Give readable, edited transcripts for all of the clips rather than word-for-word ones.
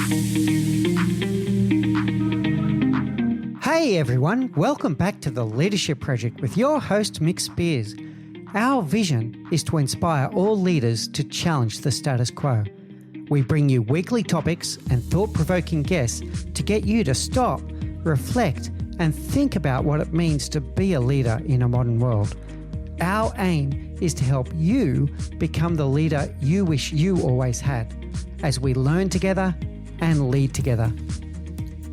Hey everyone, welcome back to the Leadership Project with your host Mick Spears. Our vision is to inspire all leaders to challenge the status quo. We bring you weekly topics and thought-provoking guests to get you to stop, reflect, and think about what it means to be a leader in a modern world. Our aim is to help you become the leader you wish you always had, as we learn together and lead together.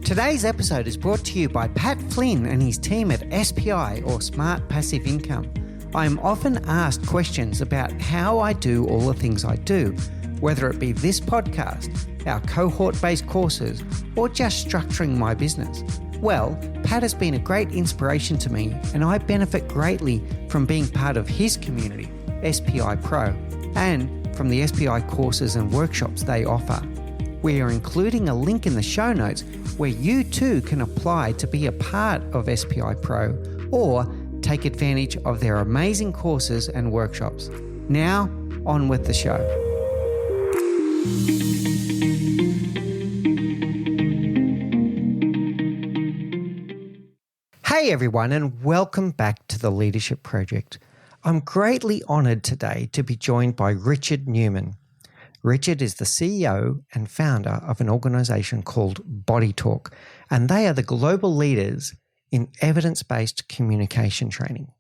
Today's episode is brought to you by Pat Flynn and his team at SPI, or Smart Passive Income. I am often asked questions about how I do all the things I do, whether it be this podcast, our cohort-based courses, or just structuring my business. Well, Pat has been a great inspiration to me, and I benefit greatly from being part of his community, SPI Pro, and from the SPI courses and workshops they offer. We are including a link in the show notes where you too can apply to be a part of SPI Pro or take advantage of their amazing courses and workshops. Now, on with the show. Hey everyone, and welcome back to the Leadership Project. I'm greatly honoured today to be joined by Richard Newman. Richard is the CEO and founder of an organisation called Body Talk, and they are the global leaders in evidence-based communication training.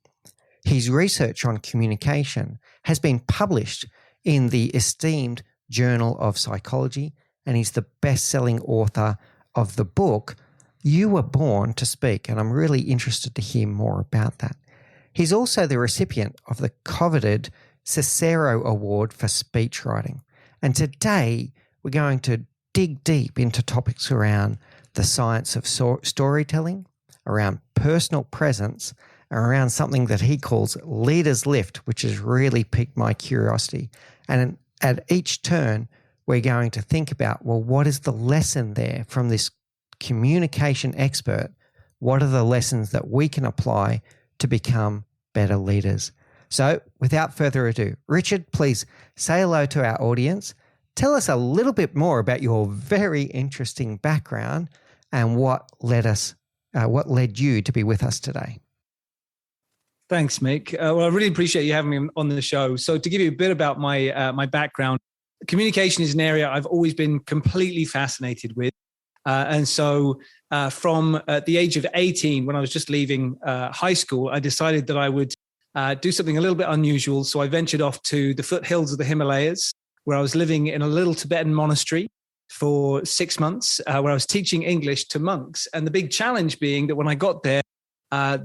His research on communication has been published in the esteemed Journal of Psychology, and he's the best-selling author of the book, You Were Born to Speak, and I'm really interested to hear more about that. He's also the recipient of the coveted Cicero Award for speechwriting. And today we're going to dig deep into topics around the science of storytelling, around personal presence, and around something that he calls leader's lift, which has really piqued my curiosity. And at each turn, we're going to think about, well, what is the lesson there from this communication expert? What are the lessons that we can apply to become better leaders? So without further ado, Richard, please say hello to our audience. Tell us a little bit more about your very interesting background and what led you to be with us today. Thanks, Mick. Well, I really appreciate you having me on the show. So to give you a bit about my background, communication is an area I've always been completely fascinated with. And so from the age of 18, when I was just leaving high school, I decided that I would do something a little bit unusual. So I ventured off to the foothills of the Himalayas, where I was living in a little Tibetan monastery for 6 months, where I was teaching English to monks. And the big challenge being that when I got there,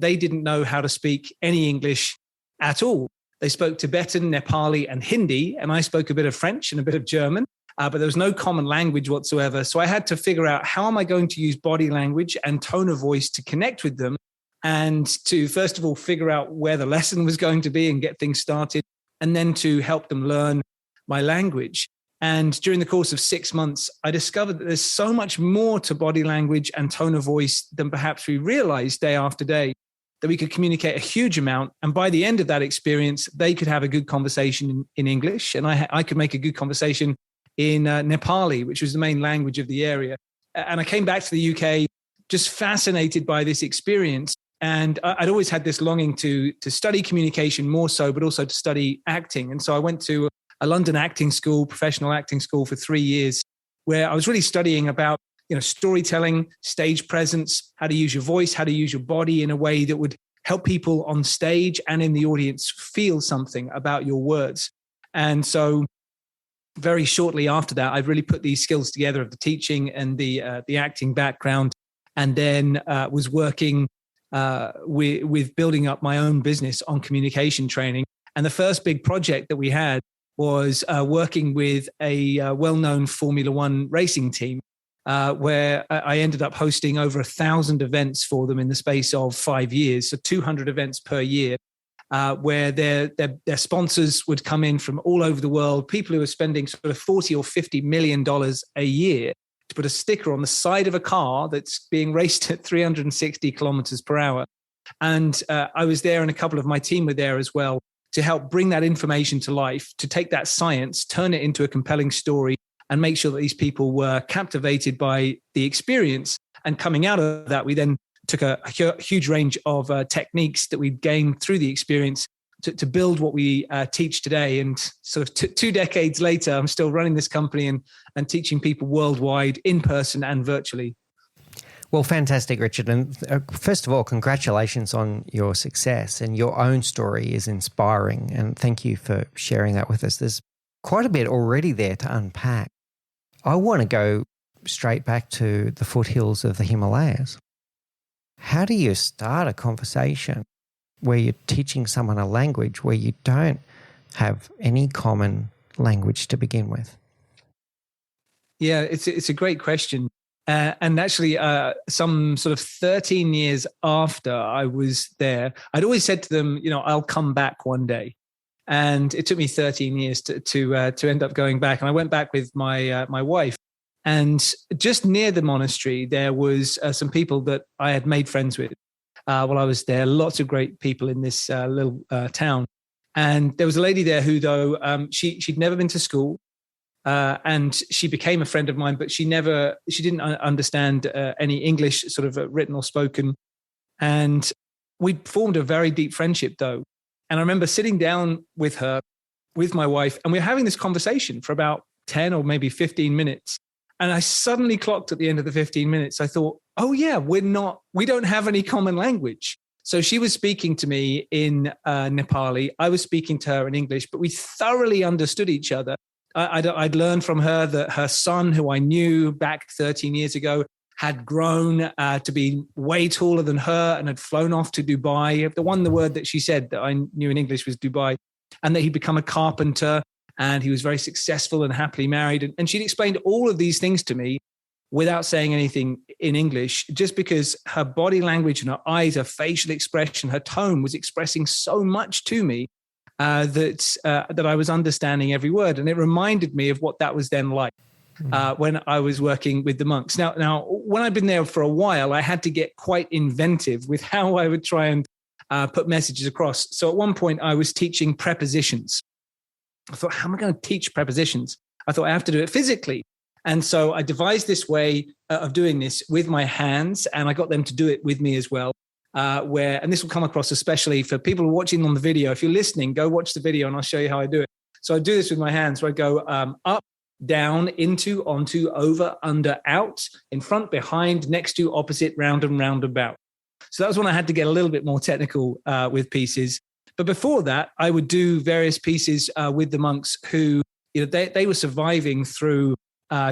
they didn't know how to speak any English at all. They spoke Tibetan, Nepali, and Hindi, and I spoke a bit of French and a bit of German, but there was no common language whatsoever. So I had to figure out, how am I going to use body language and tone of voice to connect with them, and to, first of all, figure out where the lesson was going to be and get things started, and then to help them learn my language. And during the course of 6 months, I discovered that there's so much more to body language and tone of voice than perhaps we realized day after day, that we could communicate a huge amount. And by the end of that experience, they could have a good conversation in English, and I could make a good conversation in Nepali, which was the main language of the area. And I came back to the UK just fascinated by this experience. And I'd always had this longing to study communication more so, but also to study acting. And so I went to a London acting school, professional acting school, for 3 years, where I was really studying about, storytelling, stage presence, how to use your voice, how to use your body in a way that would help people on stage and in the audience feel something about your words. And so very shortly after that, I really put these skills together of the teaching and the acting background, and then was working with building up my own business on communication training. And the first big project that we had was working with a well-known Formula One racing team, where I ended up hosting over 1,000 events for them in the space of 5 years, so 200 events per year, where their sponsors would come in from all over the world, people who are spending sort of $40 or $50 million a year to put a sticker on the side of a car that's being raced at 360 kilometers per hour. And I was there, and a couple of my team were there as well, to help bring that information to life, to take that science, turn it into a compelling story, and make sure that these people were captivated by the experience. And coming out of that, we then took a huge range of techniques that we'd gained through the experience to build what we teach today. And sort of 2 decades later, I'm still running this company and teaching people worldwide, in person and virtually. Well, fantastic, Richard. And first of all, congratulations on your success, and your own story is inspiring. And thank you for sharing that with us. There's quite a bit already there to unpack. I want to go straight back to the foothills of the Himalayas. How do you start a conversation where you're teaching someone a language where you don't have any common language to begin with? Yeah, it's a great question. And actually, some sort of 13 years after I was there, I'd always said to them, I'll come back one day. And it took me 13 years to end up going back. And I went back with my wife. And just near the monastery, there was some people that I had made friends with while I was there. Lots of great people in this little town. And there was a lady there who, though, she'd never been to school. And she became a friend of mine, but she didn't understand any English, sort of written or spoken. And we formed a very deep friendship, though. And I remember sitting down with her, with my wife, and we were having this conversation for about 10 or maybe 15 minutes. And I suddenly clocked at the end of the 15 minutes, I thought, oh yeah, we don't have any common language. So she was speaking to me in Nepali. I was speaking to her in English, but we thoroughly understood each other. I'd learned from her that her son, who I knew back 13 years ago, had grown to be way taller than her and had flown off to Dubai. The word that she said that I knew in English was Dubai, and that he'd become a carpenter and he was very successful and happily married. And she'd explained all of these things to me without saying anything in English, just because her body language and her eyes, her facial expression, her tone was expressing so much to me that I was understanding every word. And it reminded me of what that was then like when I was working with the monks. Now, when I'd been there for a while, I had to get quite inventive with how I would try and put messages across. So at one point, I was teaching prepositions. I thought, how am I going to teach prepositions? I thought I have to do it physically. And so I devised this way of doing this with my hands, and I got them to do it with me as well. And this will come across especially for people watching on the video. If you're listening, go watch the video and I'll show you how I do it. So I do this with my hands. So I go up, down, into, onto, over, under, out, in front, behind, next to, opposite, round and round about. So that was when I had to get a little bit more technical with pieces. But before that, I would do various pieces with the monks who, they were surviving through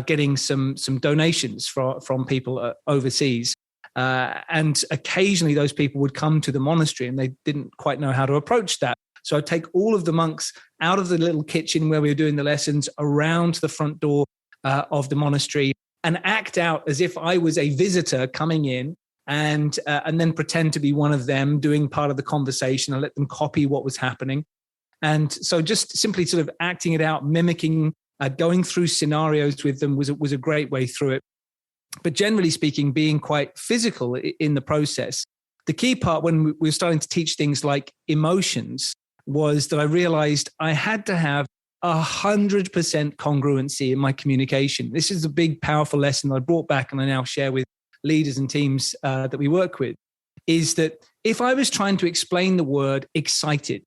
getting some donations from people overseas. And occasionally those people would come to the monastery and they didn't quite know how to approach that. So I'd take all of the monks out of the little kitchen where we were doing the lessons, around the front door of the monastery, and act out as if I was a visitor coming in, and then pretend to be one of them doing part of the conversation. I let them copy what was happening. And so just simply sort of acting it out, mimicking, going through scenarios with them was a great way through it. But generally speaking, being quite physical in the process. The key part when we were starting to teach things like emotions was that I realized I had to have 100% congruency in my communication. This is a big, powerful lesson that I brought back and I now share with leaders and teams that we work with, is that if I was trying to explain the word excited,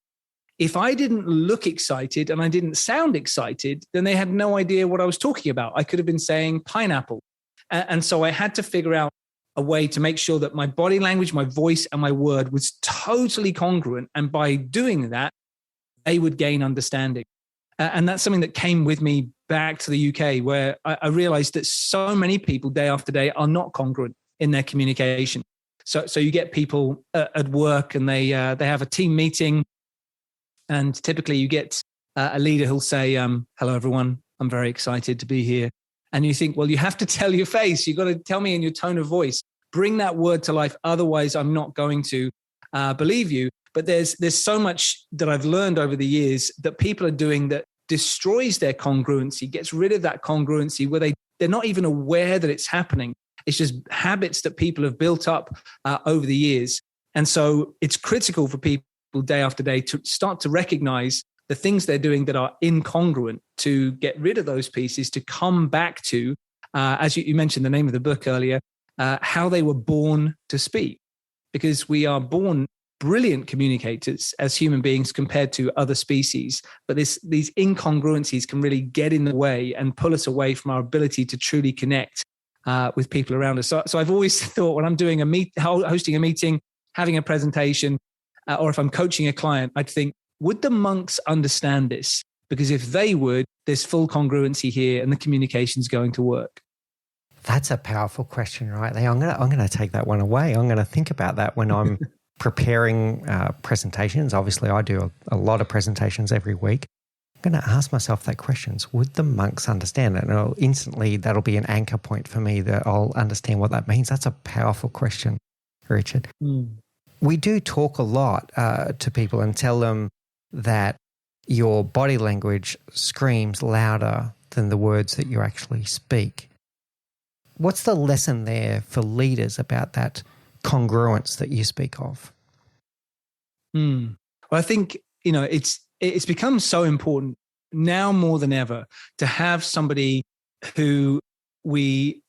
if I didn't look excited and I didn't sound excited, then they had no idea what I was talking about. I could have been saying pineapple. And so I had to figure out a way to make sure that my body language, my voice, and my word was totally congruent. And by doing that, they would gain understanding. And that's something that came with me back to the UK, where I realized that so many people day after day are not congruent in their communication. So you get people at work and they have a team meeting, and typically you get a leader who'll say, hello, everyone, I'm very excited to be here. And you think, well, you have to tell your face. You've got to tell me in your tone of voice. Bring that word to life. Otherwise, I'm not going to believe you. But there's so much that I've learned over the years that people are doing that destroys their congruency, gets rid of that congruency where they're not even aware that it's happening. It's just habits that people have built up over the years. And so it's critical for people day after day to start to recognize the things they're doing that are incongruent, to get rid of those pieces, to come back to, as you mentioned the name of the book earlier, how they were born to speak. Because we are born brilliant communicators as human beings compared to other species. But these incongruencies can really get in the way and pull us away from our ability to truly connect with people around us. So I've always thought when I'm doing hosting a meeting, having a presentation, or if I'm coaching a client, I'd think, would the monks understand this? Because if they would, there's full congruency here and the communication's going to work. That's a powerful question right there. I'm going to take that one away. I'm going to think about that when I'm preparing presentations. Obviously, I do a lot of presentations every week. I'm going to ask myself that question. Would the monks understand it? And instantly, that'll be an anchor point for me that I'll understand what that means. That's a powerful question, Richard. We do talk a lot to people and tell them that your body language screams louder than the words that you actually speak. What's the lesson there for leaders about that congruence that you speak of? Well, I think, it's become so important now more than ever to have somebody who we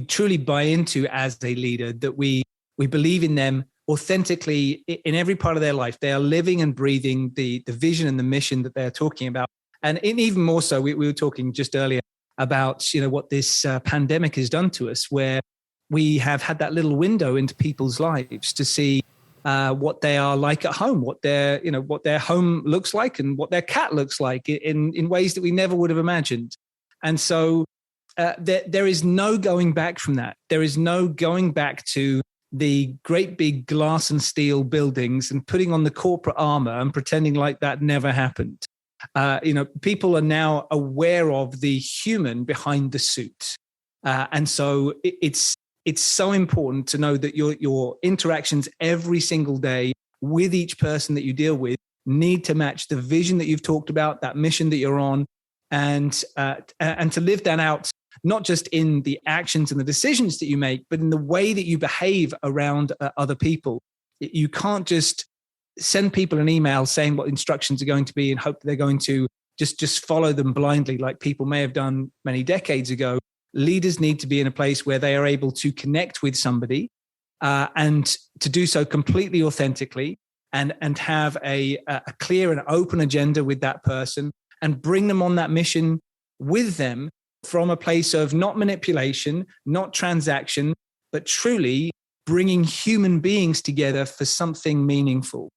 truly buy into as a leader, that we believe in them authentically in every part of their life. They are living and breathing the vision and the mission that they're talking about. And even more so, we were talking just earlier about, what this pandemic has done to us, where we have had that little window into people's lives to see what they are like at home, what their home looks like and what their cat looks like in ways that we never would have imagined. And so there is no going back from that. There is no going back to the great big glass and steel buildings and putting on the corporate armor and pretending like that never happened. People are now aware of the human behind the suit. And so it's so important to know that your interactions every single day with each person that you deal with need to match the vision that you've talked about, that mission that you're on, and to live that out, not just in the actions and the decisions that you make, but in the way that you behave around other people. You can't just send people an email saying what instructions are going to be and hope that they're going to just follow them blindly like people may have done many decades ago. Leaders need to be in a place where they are able to connect with somebody and to do so completely authentically and have a clear and open agenda with that person and bring them on that mission with them from a place of not manipulation, not transaction, but truly bringing human beings together for something meaningful.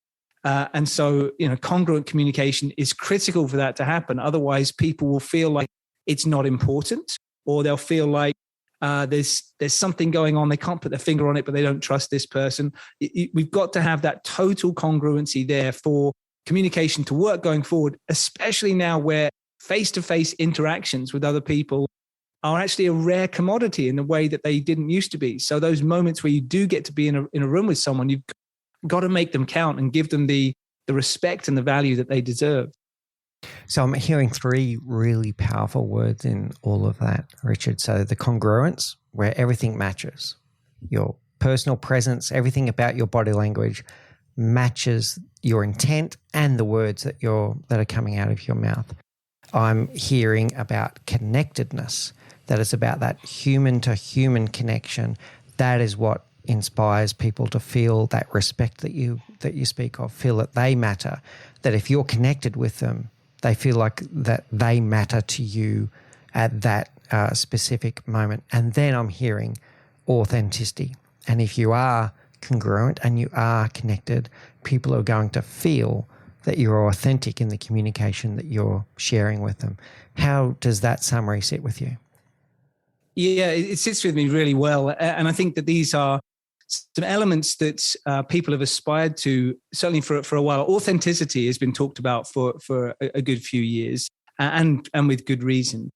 And so, congruent communication is critical for that to happen. Otherwise, people will feel like it's not important, or they'll feel like there's something going on. They can't put their finger on it, but they don't trust this person. We've got to have that total congruency there for communication to work going forward, especially now where face-to-face interactions with other people are actually a rare commodity in the way that they didn't used to be. So those moments where you do get to be in a room with someone, you've got to make them count and give them the respect and the value that they deserve. So I'm hearing three really powerful words in all of that, Richard. So the congruence, where everything matches. Your personal presence, everything about your body language matches your intent and the words that are coming out of your mouth. I'm hearing about connectedness, that it's about that human to human connection. That is what inspires people to feel that respect that you speak of, feel that they matter, that if you're connected with them, they feel like that they matter to you at that specific moment. And then I'm hearing authenticity. And if you are congruent and you are connected, people are going to feel that you're authentic in the communication that you're sharing with them. How does that summary sit with you? Yeah, it sits with me really well. And I think that these are some elements that people have aspired to, certainly for a while. Authenticity has been talked about for a good few years, and with good reason.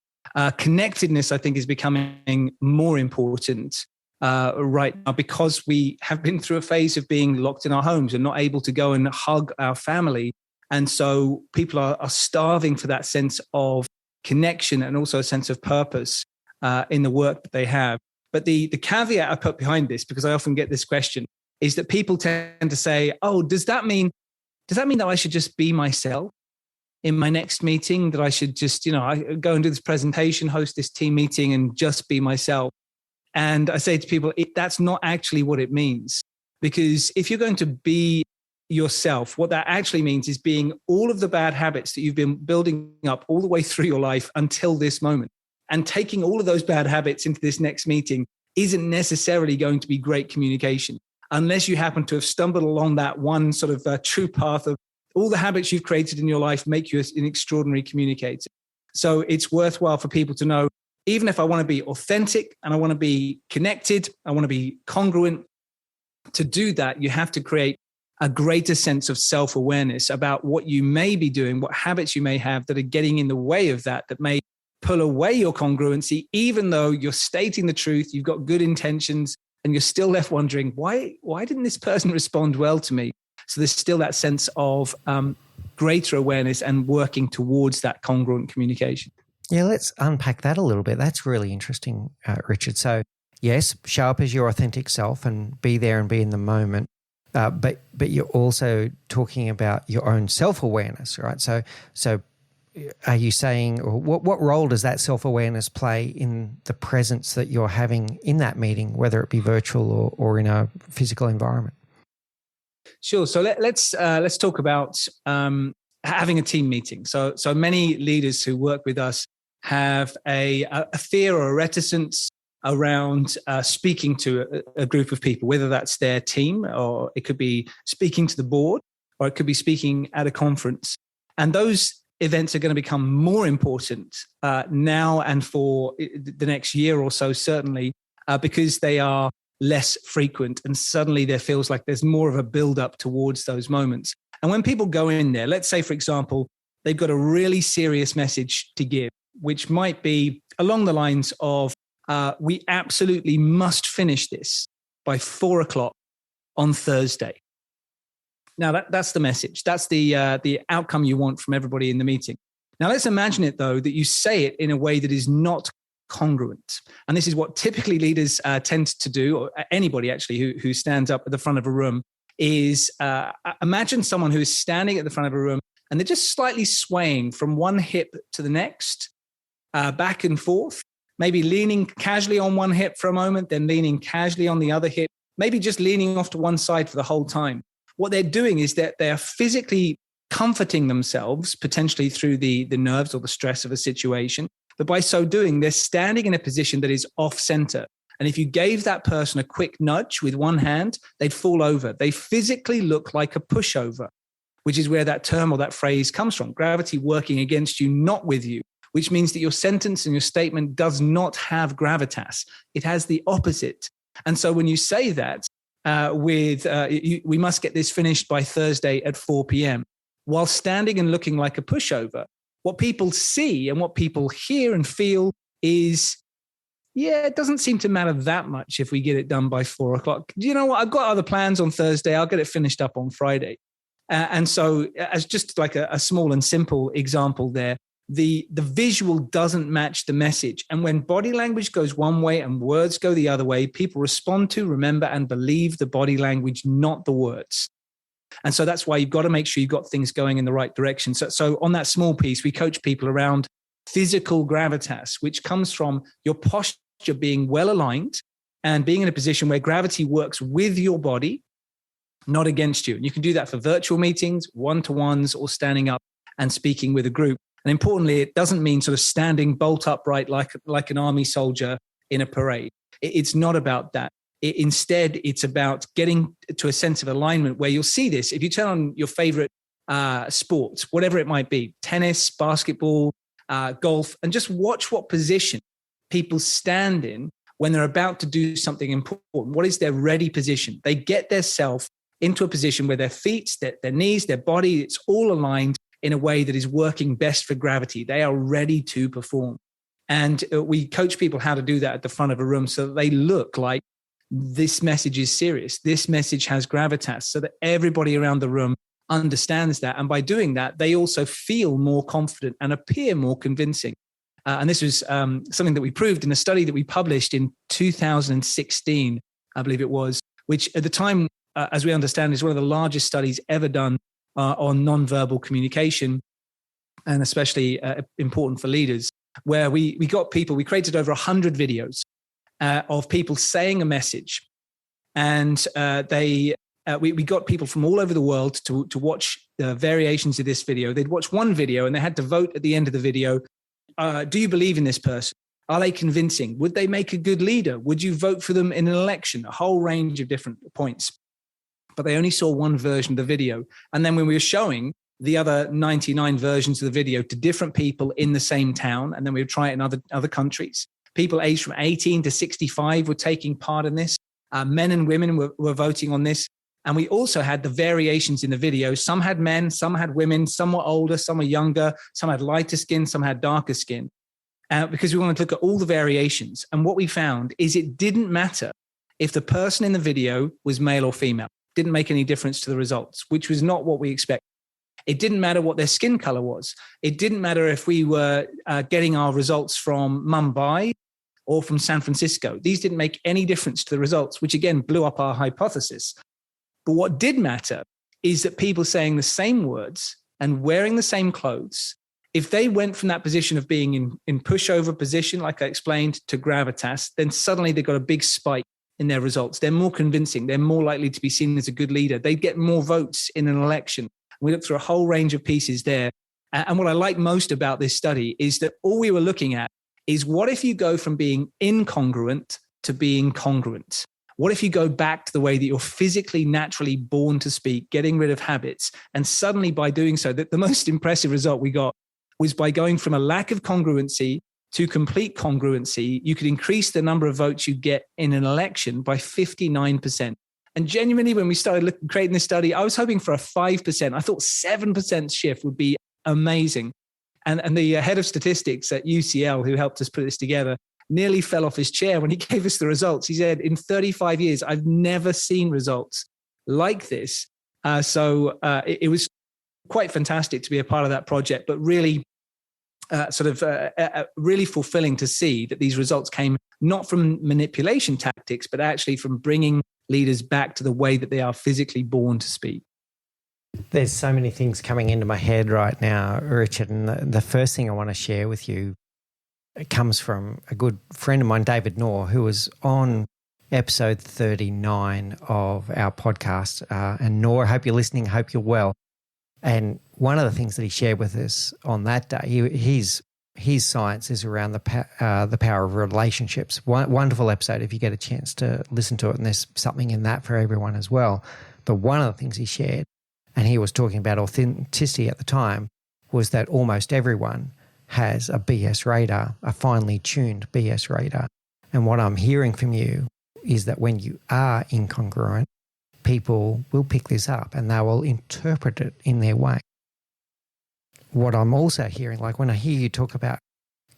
Connectedness, I think, is becoming more important right now because we have been through a phase of being locked in our homes and not able to go and hug our family. And so people are starving for that sense of connection and also a sense of purpose in the work that they have. But the caveat I put behind this, because I often get this question, is that people tend to say, oh, does that mean that I should just be myself? in my next meeting, that I should just, I go and do this presentation, host this team meeting and just be myself. And I say to people, that's not actually what it means. Because if you're going to be yourself, what that actually means is being all of the bad habits that you've been building up all the way through your life until this moment. And taking all of those bad habits into this next meeting isn't necessarily going to be great communication, unless you happen to have stumbled along that one sort of true path of all the habits you've created in your life make you an extraordinary communicator. So it's worthwhile for people to know, even if I want to be authentic and I want to be connected, I want to be congruent, to do that, you have to create a greater sense of self-awareness about what you may be doing, what habits you may have that are getting in the way of that may pull away your congruency, even though you're stating the truth, you've got good intentions, and you're still left wondering, why didn't this person respond well to me? So there's still that sense of greater awareness and working towards that congruent communication. Yeah, let's unpack that a little bit. That's really interesting, Richard. So yes, show up as your authentic self and be there and be in the moment. But you're also talking about your own self-awareness, right? So are you saying, or what role does that self-awareness play in the presence that you're having in that meeting, whether it be virtual or in a physical environment? Sure. So let's talk about having a team meeting. So many leaders who work with us have a fear or a reticence around speaking to a group of people, whether that's their team, or it could be speaking to the board, or it could be speaking at a conference. And those events are going to become more important now and for the next year or so, certainly, because they are less frequent. And suddenly there feels like there's more of a build-up towards those moments. And when people go in there, let's say, for example, they've got a really serious message to give, which might be along the lines of, we absolutely must finish this by 4:00 on Thursday. Now, that's the message. That's the outcome you want from everybody in the meeting. Now, let's imagine it, though, that you say it in a way that is not congruent. And this is what typically leaders tend to do, or anybody actually who stands up at the front of a room, is imagine someone who is standing at the front of a room and they're just slightly swaying from one hip to the next, back and forth, maybe leaning casually on one hip for a moment, then leaning casually on the other hip, maybe just leaning off to one side for the whole time. What they're doing is that they're physically comforting themselves, potentially through the nerves or the stress of a situation. But by so doing, they're standing in a position that is off center. And if you gave that person a quick nudge with one hand, they'd fall over. They physically look like a pushover, which is where that term or that phrase comes from. Gravity working against you, not with you, which means that your sentence and your statement does not have gravitas. It has the opposite. And so when you say that, we must get this finished by Thursday at 4 p.m. while standing and looking like a pushover, what people see and what people hear and feel is, yeah, it doesn't seem to matter that much if we get it done by 4:00. You know what? I've got other plans on Thursday. I'll get it finished up on Friday. And so as just like a small and simple example there, the visual doesn't match the message. And when body language goes one way and words go the other way, people respond to, remember, and believe the body language, not the words. And so that's why you've got to make sure you've got things going in the right direction. So on that small piece, we coach people around physical gravitas, which comes from your posture being well aligned and being in a position where gravity works with your body, not against you. And you can do that for virtual meetings, one-to-ones, or standing up and speaking with a group. And importantly, it doesn't mean sort of standing bolt upright like an army soldier in a parade. It's not about that. Instead, it's about getting to a sense of alignment where you'll see this. If you turn on your favorite sports, whatever it might be, tennis, basketball, golf, and just watch what position people stand in when they're about to do something important. What is their ready position? They get themselves into a position where their feet, their knees, their body, it's all aligned in a way that is working best for gravity. They are ready to perform. And we coach people how to do that at the front of a room so that they look like this message is serious. This message has gravitas, so that everybody around the room understands that. And by doing that, they also feel more confident and appear more convincing. And this was something that we proved in a study that we published in 2016, I believe it was, which at the time, as we understand, is one of the largest studies ever done on nonverbal communication. and especially important for leaders, where we created over 100 videos of people saying a message. And we got people from all over the world to watch variations of this video. They'd watch one video and they had to vote at the end of the video. Do you believe in this person? Are they convincing? Would they make a good leader? Would you vote for them in an election? A whole range of different points. But they only saw one version of the video. And then when we were showing the other 99 versions of the video to different people in the same town, and then we would try it in other countries, people aged from 18 to 65 were taking part in this. Men and women were voting on this. And we also had the variations in the video. Some had men, some had women, some were older, some were younger, some had lighter skin, some had darker skin. Because we wanted to look at all the variations. And what we found is it didn't matter if the person in the video was male or female. It didn't make any difference to the results, which was not what we expected. It didn't matter what their skin color was. It didn't matter if we were getting our results from Mumbai or from San Francisco. These didn't make any difference to the results, which again blew up our hypothesis. But what did matter is that people saying the same words and wearing the same clothes, if they went from that position of being in pushover position, like I explained, to gravitas, then suddenly they got a big spike in their results. They're more convincing. They're more likely to be seen as a good leader. They get more votes in an election. We looked through a whole range of pieces there. And what I like most about this study is that all we were looking at is what if you go from being incongruent to being congruent? What if you go back to the way that you're physically, naturally born to speak, getting rid of habits, and suddenly by doing so, that the most impressive result we got was by going from a lack of congruency to complete congruency, you could increase the number of votes you get in an election by 59%. And genuinely, when we started creating this study, I was hoping for a 5%. I thought 7% shift would be amazing. And the head of statistics at UCL, who helped us put this together, nearly fell off his chair when he gave us the results. He said, in 35 years, I've never seen results like this. So it was quite fantastic to be a part of that project, but really really fulfilling to see that these results came not from manipulation tactics, but actually from bringing leaders back to the way that they are physically born to speak. There's so many things coming into my head right now, Richard, and the first thing I want to share with you comes from a good friend of mine, David Knorr, who was on episode 39 of our podcast. And Knorr, I hope you're listening, hope you're well. And one of the things that he shared with us on that day, his science is around the power of relationships. Wonderful episode if you get a chance to listen to it, and there's something in that for everyone as well. But one of the things he shared, and he was talking about authenticity at the time, was that almost everyone has a BS radar, a finely tuned BS radar. And what I'm hearing from you is that when you are incongruent, people will pick this up and they will interpret it in their way. What I'm also hearing, like when I hear you talk about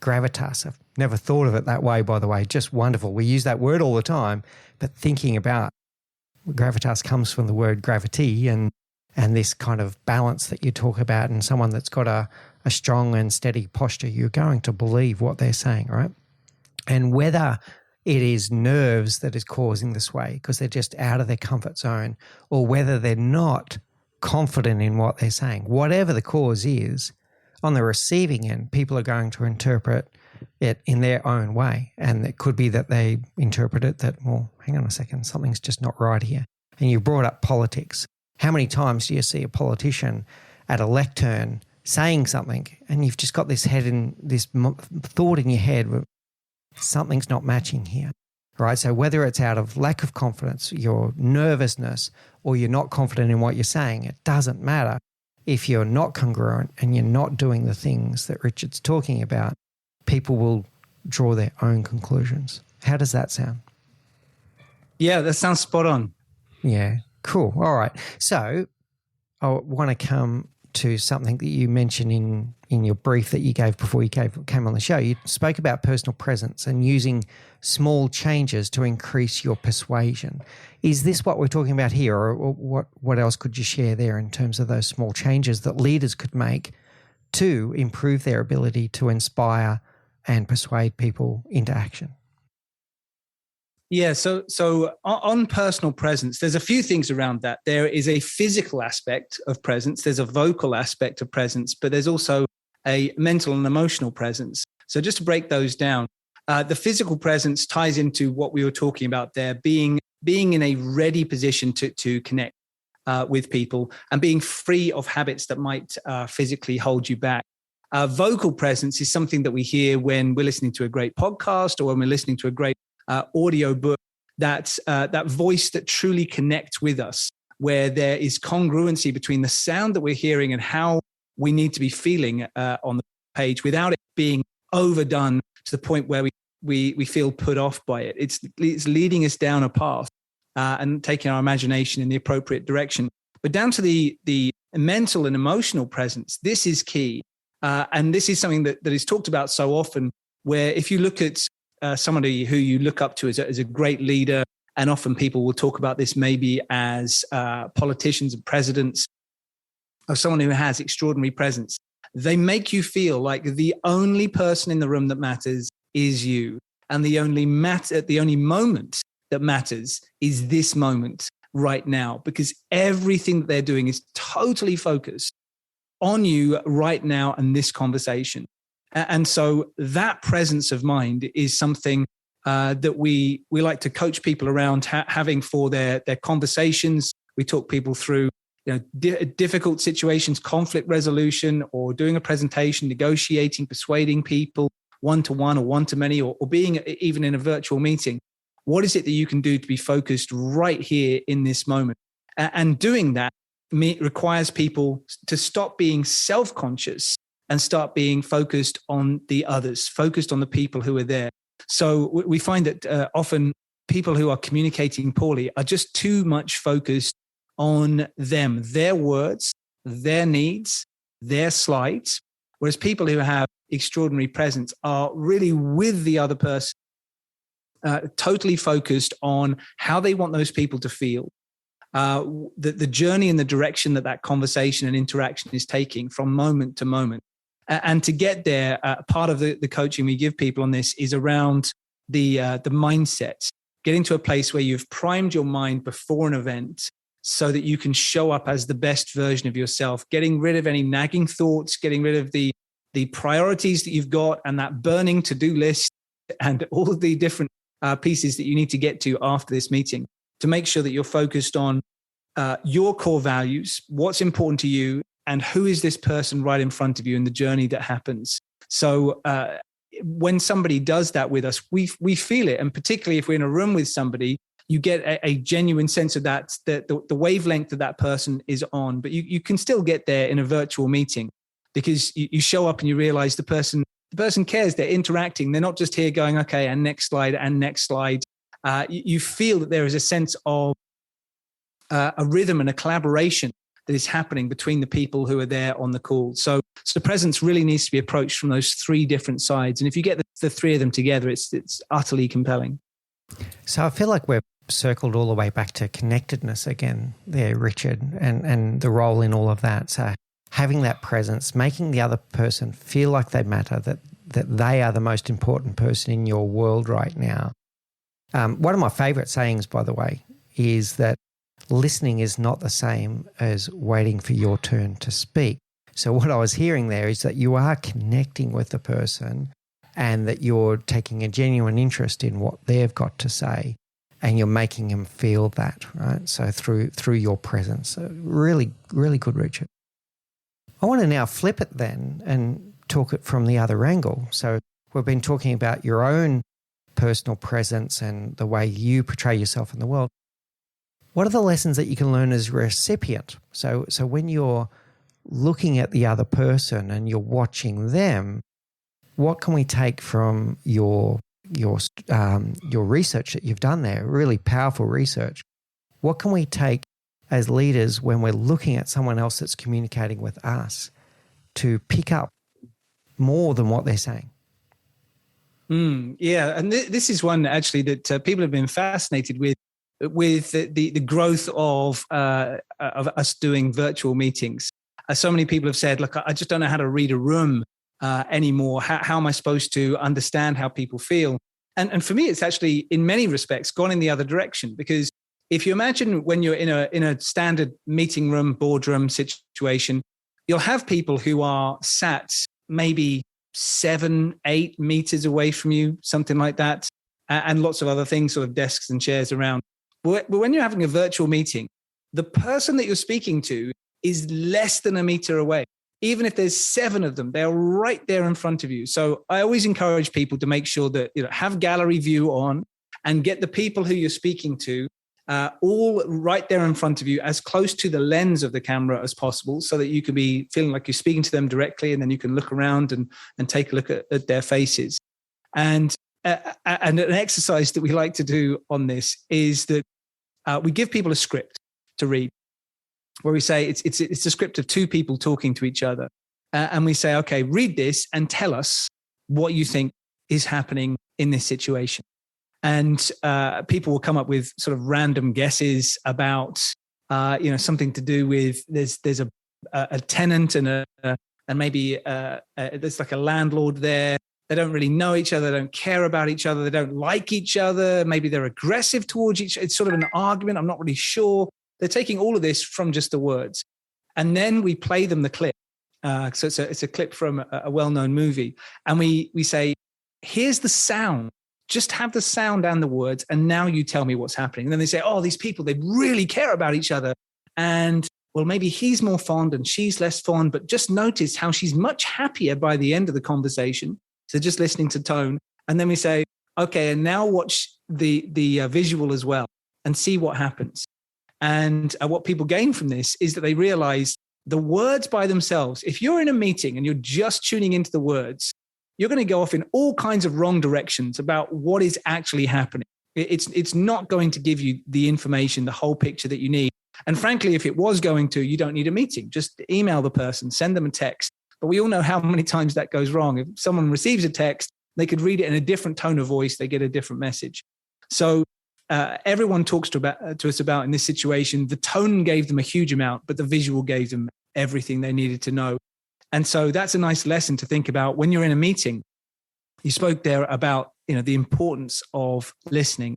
gravitas, I've never thought of it that way, by the way, just wonderful. We use that word all the time, but thinking about gravitas comes from the word gravity and this kind of balance that you talk about, and someone that's got a strong and steady posture, you're going to believe what they're saying, right? And whether it is nerves that is causing the sway because they're just out of their comfort zone, or whether they're not confident in what they're saying, whatever the cause is, on the receiving end, people are going to interpret it in their own way. And it could be that they interpret it that, well, hang on a second, something's just not right here. And you brought up politics. How many times do you see a politician at a lectern saying something and you've just got this thought in your head, something's not matching here, right? So whether it's out of lack of confidence, your nervousness, or you're not confident in what you're saying, it doesn't matter. If you're not congruent and you're not doing the things that Richard's talking about, people will draw their own conclusions. How does that sound? Yeah, that sounds spot on. Yeah, cool. All right. So I want to come to something that you mentioned in your brief that you gave before you came on the show. You spoke about personal presence and using small changes to increase your persuasion. Is this what we're talking about here, or what else could you share there in terms of those small changes that leaders could make to improve their ability to inspire and persuade people into action? Yeah, so on personal presence, there's a few things around that. There is a physical aspect of presence, there's a vocal aspect of presence, but there's also a mental and emotional presence. So just to break those down, the physical presence ties into what we were talking about there, being in a ready position to connect with people and being free of habits that might physically hold you back. Vocal presence is something that we hear when we're listening to a great podcast or when we're listening to a great audio book, that voice that truly connects with us, where there is congruency between the sound that we're hearing and how we need to be feeling on the page without it being overdone to the point where we feel put off by it. It's leading us down a path and taking our imagination in the appropriate direction. But down to the mental and emotional presence, this is key. And this is something that is talked about so often, where if you look at somebody who you look up to as a great leader, and often people will talk about this maybe as politicians and presidents, or someone who has extraordinary presence, they make you feel like the only person in the room that matters is you. And the only moment that matters is this moment right now, because everything that they're doing is totally focused on you right now and this conversation. And so that presence of mind is something that we like to coach people around having for their conversations. We talk people through difficult situations, conflict resolution, or doing a presentation, negotiating, persuading people one-to-one or one-to-many, or being even in a virtual meeting. What is it that you can do to be focused right here in this moment? And doing that requires people to stop being self-conscious and start being focused on the others, focused on the people who are there. So we find that often people who are communicating poorly are just too much focused on them, their words, their needs, their slides, whereas people who have extraordinary presence are really with the other person, totally focused on how they want those people to feel, the journey and the direction that conversation and interaction is taking from moment to moment. And to get there, part of the coaching we give people on this is around the mindset, getting to a place where you've primed your mind before an event so that you can show up as the best version of yourself, getting rid of any nagging thoughts, getting rid of the priorities that you've got and that burning to-do list and all of the different pieces that you need to get to after this meeting, to make sure that you're focused on your core values, what's important to you, and who is this person right in front of you in the journey that happens. So when somebody does that with us, we feel it. And particularly if we're in a room with somebody, you get a genuine sense of that the wavelength that person is on. But you can still get there in a virtual meeting, because you show up and you realize the person cares, they're interacting. They're not just here going, okay, and next slide and next slide. You feel that there is a sense of a rhythm and a collaboration that is happening between the people who are there on the call. So presence really needs to be approached from those three different sides. And if you get the three of them together, it's utterly compelling. So I feel like we're circled all the way back to connectedness again there, Richard, and the role in all of that. So having that presence, making the other person feel like they matter, that they are the most important person in your world right now. One of my favorite sayings, by the way, is that listening is not the same as waiting for your turn to speak. So what I was hearing there is that you are connecting with the person and that you're taking a genuine interest in what they've got to say, and you're making them feel that, right? So through your presence. So really, really good, Richard. I want to now flip it then and talk it from the other angle. So we've been talking about your own personal presence and the way you portray yourself in the world. What are the lessons that you can learn as a recipient? So when you're looking at the other person and you're watching them, what can we take from your research that you've done there? Really powerful research. What can we take as leaders when we're looking at someone else that's communicating with us to pick up more than what they're saying? Yeah, and this is one actually that people have been fascinated with the growth of us doing virtual meetings. So many people have said, look, I just don't know how to read a room anymore. How am I supposed to understand how people feel? And for me, it's actually in many respects gone in the other direction, because if you imagine when you're in a standard meeting room, boardroom situation, you'll have people who are sat maybe 7, 8 meters away from you, something like that, and lots of other things, sort of desks and chairs around. But when you're having a virtual meeting, the person that you're speaking to is less than a meter away. Even if there's 7 of them, they're right there in front of you. So I always encourage people to make sure that, have gallery view on and get the people who you're speaking to all right there in front of you, as close to the lens of the camera as possible, so that you can be feeling like you're speaking to them directly, and then you can look around and take a look at their faces. And an exercise that we like to do on this is that we give people a script to read, where we say it's a script of 2 people talking to each other. And we say, okay, read this and tell us what you think is happening in this situation. And people will come up with sort of random guesses about, something to do with there's a tenant and maybe there's like a landlord there. They don't really know each other. They don't care about each other. They don't like each other. Maybe they're aggressive towards each other. It's sort of an argument. I'm not really sure. They're taking all of this from just the words. And then we play them the clip. So it's a clip from a well-known movie. And we say, here's the sound. Just have the sound and the words. And now you tell me what's happening. And then they say, oh, these people, they really care about each other. And well, maybe he's more fond and she's less fond, but just notice how she's much happier by the end of the conversation. So just listening to tone. And then we say, okay, and now watch the visual as well and see what happens. And what people gain from this is that they realize the words by themselves. If you're in a meeting and you're just tuning into the words, you're going to go off in all kinds of wrong directions about what is actually happening. It's not going to give you the information, the whole picture that you need. And frankly, if it was going to, you don't need a meeting. Just email the person, send them a text. But we all know how many times that goes wrong. If someone receives a text, they could read it in a different tone of voice. They get a different message. So everyone talks to us about in this situation, the tone gave them a huge amount, but the visual gave them everything they needed to know. And so that's a nice lesson to think about when you're in a meeting. You spoke there about the importance of listening.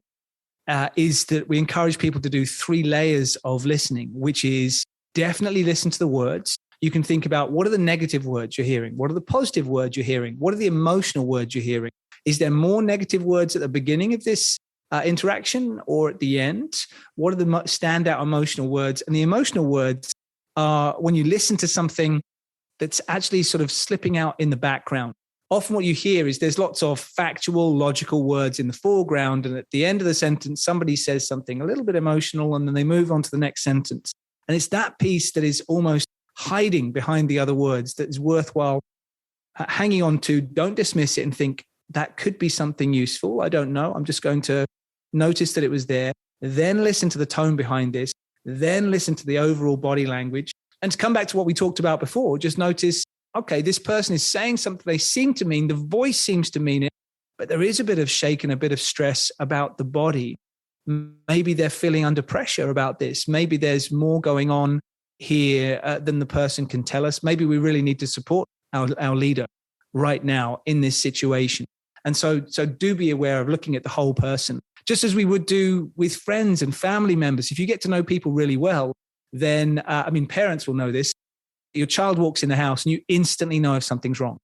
Is that we encourage people to do 3 layers of listening, which is definitely listen to the words. You can think about, what are the negative words you're hearing? What are the positive words you're hearing? What are the emotional words you're hearing? Is there more negative words at the beginning of this interaction or at the end? What are the standout emotional words? And the emotional words are when you listen to something that's actually sort of slipping out in the background. Often what you hear is there's lots of factual, logical words in the foreground. And at the end of the sentence, somebody says something a little bit emotional, and then they move on to the next sentence. And it's that piece that is almost hiding behind the other words that is worthwhile hanging on to. Don't dismiss it and think that could be something useful. I don't know. I'm just going to notice that it was there. Then listen to the tone behind this. Then listen to the overall body language. And to come back to what we talked about before, just notice, okay, this person is saying something they seem to mean, the voice seems to mean it, but there is a bit of shake and a bit of stress about the body. Maybe they're feeling under pressure about this. Maybe there's more going on here than the person can tell us. Maybe we really need to support our leader right now in this situation. And so do be aware of looking at the whole person, just as we would do with friends and family members. If you get to know people really well, then, parents will know this. Your child walks in the house and you instantly know if something's wrong.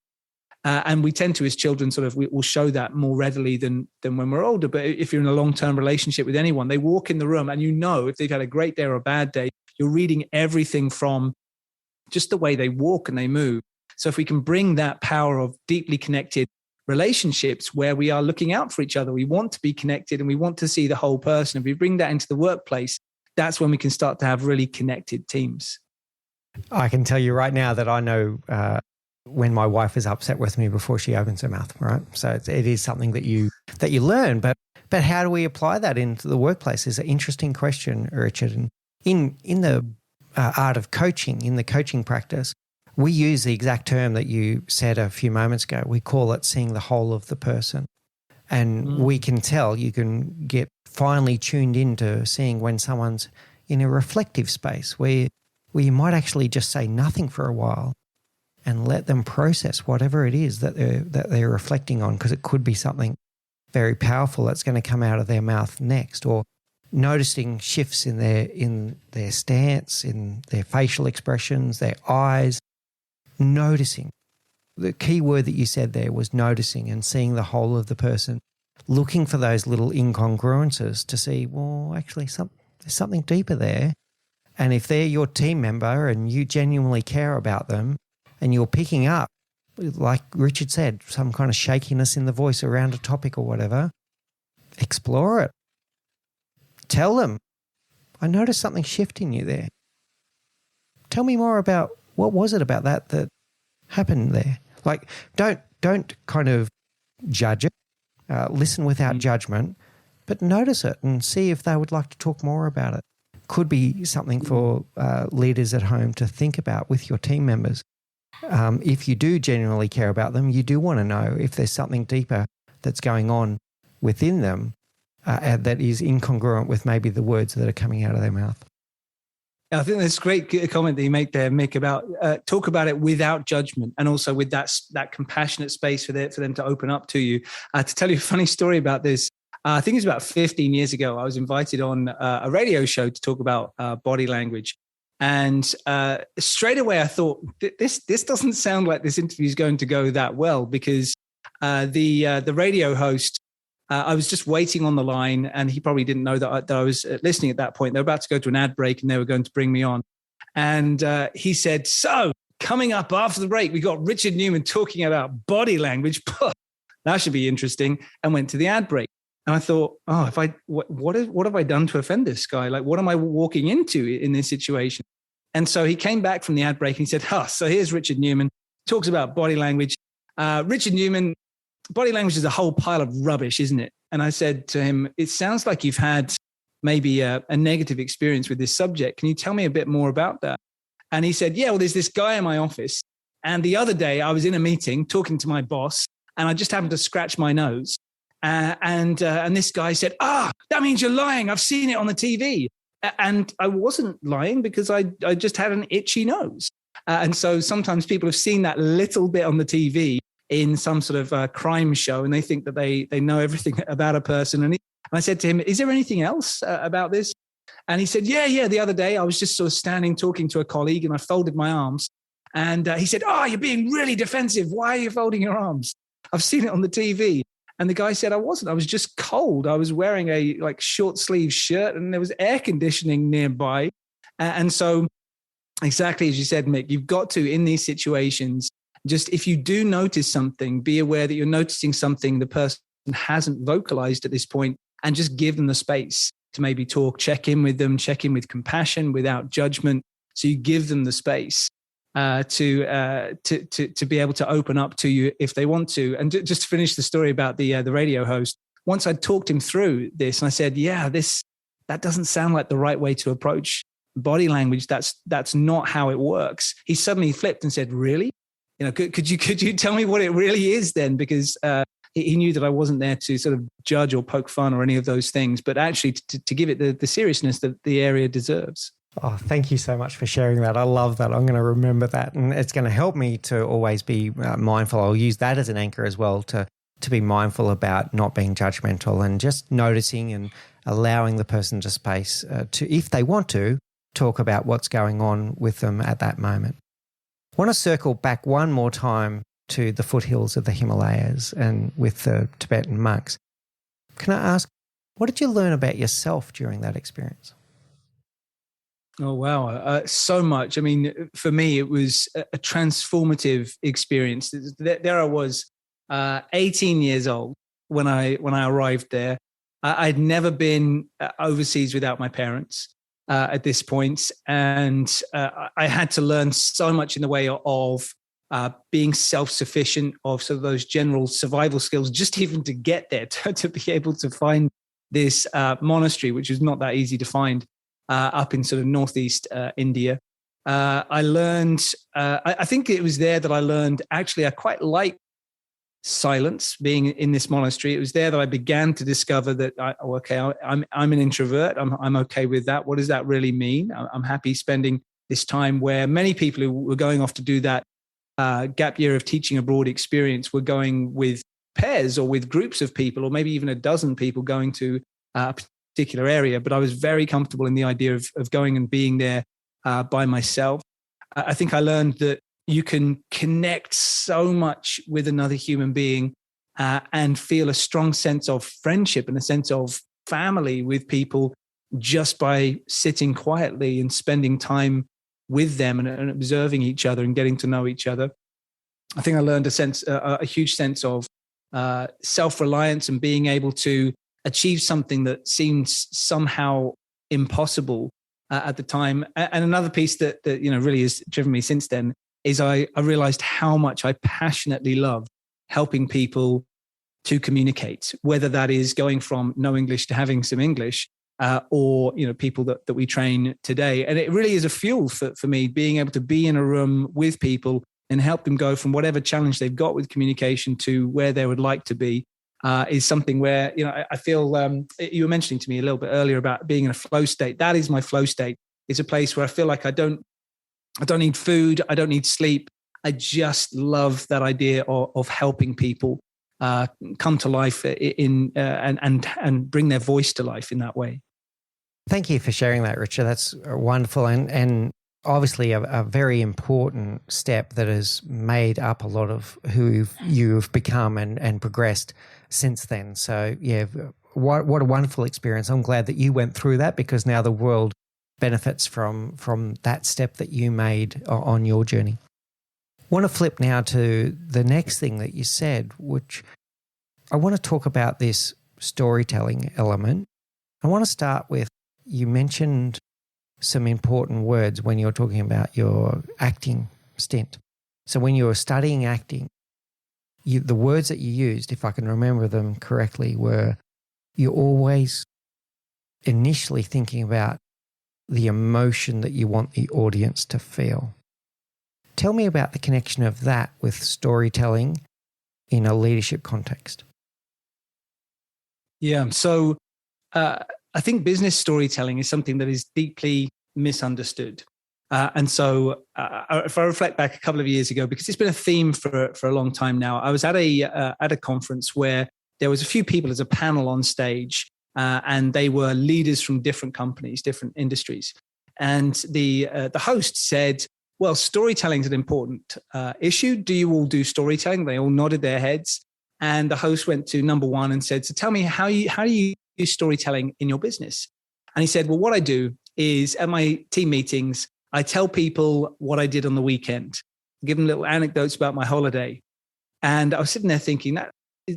And we tend to, as children, we'll show that more readily than when we're older. But if you're in a long-term relationship with anyone, they walk in the room and if they've had a great day or a bad day, you're reading everything from just the way they walk and they move. So if we can bring that power of deeply connected relationships where we are looking out for each other, we want to be connected and we want to see the whole person. If we bring that into the workplace, that's when we can start to have really connected teams. I can tell you right now that I know when my wife is upset with me before she opens her mouth, right? So it is something that you learn. But how do we apply that into the workplace is an interesting question, Richard. And in the art of coaching, in the coaching practice, we use the exact term that you said a few moments ago. We call it seeing the whole of the person. And we can tell, you can get finely tuned into seeing when someone's in a reflective space where you might actually just say nothing for a while and let them process whatever it is that they're reflecting on, because it could be something very powerful that's going to come out of their mouth next, or noticing shifts in their stance, in their facial expressions, their eyes, noticing. the key word that you said there was noticing and seeing the whole of the person, looking for those little incongruences to see, well, actually there's something deeper there. And if they're your team member and you genuinely care about them and you're picking up, like Richard said, some kind of shakiness in the voice around a topic or whatever, explore it. Tell them, I noticed something shifting you there. Tell me more about what was it about that happened there. Like, don't kind of judge it. Listen without judgment, but notice it and see if they would like to talk more about it. Could be something for leaders at home to think about with your team members. If you do genuinely care about them, you do want to know if there's something deeper that's going on within them that is incongruent with maybe the words that are coming out of their mouth. I think that's a great comment that you make there, Mick, about talk about it without judgment and also with that compassionate space for them to open up to you. To tell you a funny story about this, I think it was about 15 years ago, I was invited on a radio show to talk about body language. And straight away I thought, this doesn't sound like this interview is going to go that well, because the radio host, I was just waiting on the line, and he probably didn't know that I was listening at that point. They were about to go to an ad break and they were going to bring me on. And he said, so coming up after the break, we got Richard Newman talking about body language. That should be interesting. And went to the ad break. And I thought, oh, what have I done to offend this guy? Like, what am I walking into in this situation? And so he came back from the ad break and he said, so here's Richard Newman, talks about body language. Richard Newman, body language is a whole pile of rubbish, isn't it? And I said to him, it sounds like you've had maybe a negative experience with this subject. Can you tell me a bit more about that? And he said, yeah, well, there's this guy in my office. And the other day I was in a meeting talking to my boss, and I just happened to scratch my nose. And this guy said, that means you're lying. I've seen it on the TV. And I wasn't lying, because I just had an itchy nose. And so sometimes people have seen that little bit on the TV in some sort of crime show, and they think that they know everything about a person. And I said to him, is there anything else about this? And he said, yeah. The other day I was just sort of standing talking to a colleague, and I folded my arms. And he said, you're being really defensive. Why are you folding your arms? I've seen it on the TV. And the guy said, I wasn't. I was just cold. I was wearing a short sleeve shirt, and there was air conditioning nearby. And so exactly as you said, Mick, you've got to, in these situations, just if you do notice something, be aware that you're noticing something the person hasn't vocalized at this point, and just give them the space to maybe talk, check in with them, check in with compassion without judgment. So you give them the space to be able to open up to you if they want to. And just to finish the story about the radio host, once I talked him through this, and I said, that doesn't sound like the right way to approach body language. That's not how it works. He suddenly flipped and said, really? Could you tell me what it really is then? Because he knew that I wasn't there to sort of judge or poke fun or any of those things, but actually to give it the seriousness that the area deserves. Oh, thank you so much for sharing that. I love that. I'm going to remember that, and it's going to help me to always be mindful. I'll use that as an anchor as well to be mindful about not being judgmental and just noticing and allowing the person to space to, if they want to, talk about what's going on with them at that moment. I want to circle back one more time to the foothills of the Himalayas and with the Tibetan monks. Can I ask, what did you learn about yourself during that experience? Oh, wow. So much. I mean, for me, it was a transformative experience. There I was, 18 years old when I arrived there. I'd never been overseas without my parents at this point. And I had to learn so much in the way of being self-sufficient, of sort of those general survival skills, just even to get there, to be able to find this monastery, which was not that easy to find. Up in sort of northeast India. I learned, I think it was there that I learned, actually, I quite like silence being in this monastery. It was there that I began to discover that, I'm an introvert. I'm okay with that. What does that really mean? I'm happy spending this time where many people who were going off to do that gap year of teaching abroad experience were going with pairs or with groups of people, or maybe even a dozen people going to a particular area. But I was very comfortable in the idea of going and being there by myself. I think I learned that you can connect so much with another human being and feel a strong sense of friendship and a sense of family with people just by sitting quietly and spending time with them and observing each other and getting to know each other. I think I learned a huge sense of self-reliance and being able to achieve something that seems somehow impossible at the time. And another piece that really has driven me since then is I realized how much I passionately love helping people to communicate, whether that is going from no English to having some English, or people that we train today. And it really is a fuel for me, being able to be in a room with people and help them go from whatever challenge they've got with communication to where they would like to be, is something where, I feel, you were mentioning to me a little bit earlier about being in a flow state. That is my flow state. It's a place where I feel like I don't need food. I don't need sleep. I just love that idea of helping people come to life and bring their voice to life in that way. Thank you for sharing that, Richard. That's wonderful and obviously a very important step that has made up a lot of who you've become and progressed since then. So yeah, what a wonderful experience. I'm glad that you went through that, because now the world benefits from that step that you made on your journey. I want to flip now to the next thing that you said, which I want to talk about this storytelling element. I want to start with, you mentioned some important words when you're talking about your acting stint. So when you were studying acting, the words that you used, if I can remember them correctly, were you're always initially thinking about the emotion that you want the audience to feel. Tell me about the connection of that with storytelling in a leadership context. Yeah, so I think business storytelling is something that is deeply misunderstood. And so if I reflect back a couple of years ago, because it's been a theme for a long time now, I was at a conference where there was a few people as a panel on stage, and they were leaders from different companies, different industries. And the host said, well, storytelling is an important issue. Do you all do storytelling? They all nodded their heads. And the host went to number one and said, so tell me, how do you use storytelling in your business? And he said, well, what I do is at my team meetings, I tell people what I did on the weekend, give them little anecdotes about my holiday. And I was sitting there thinking,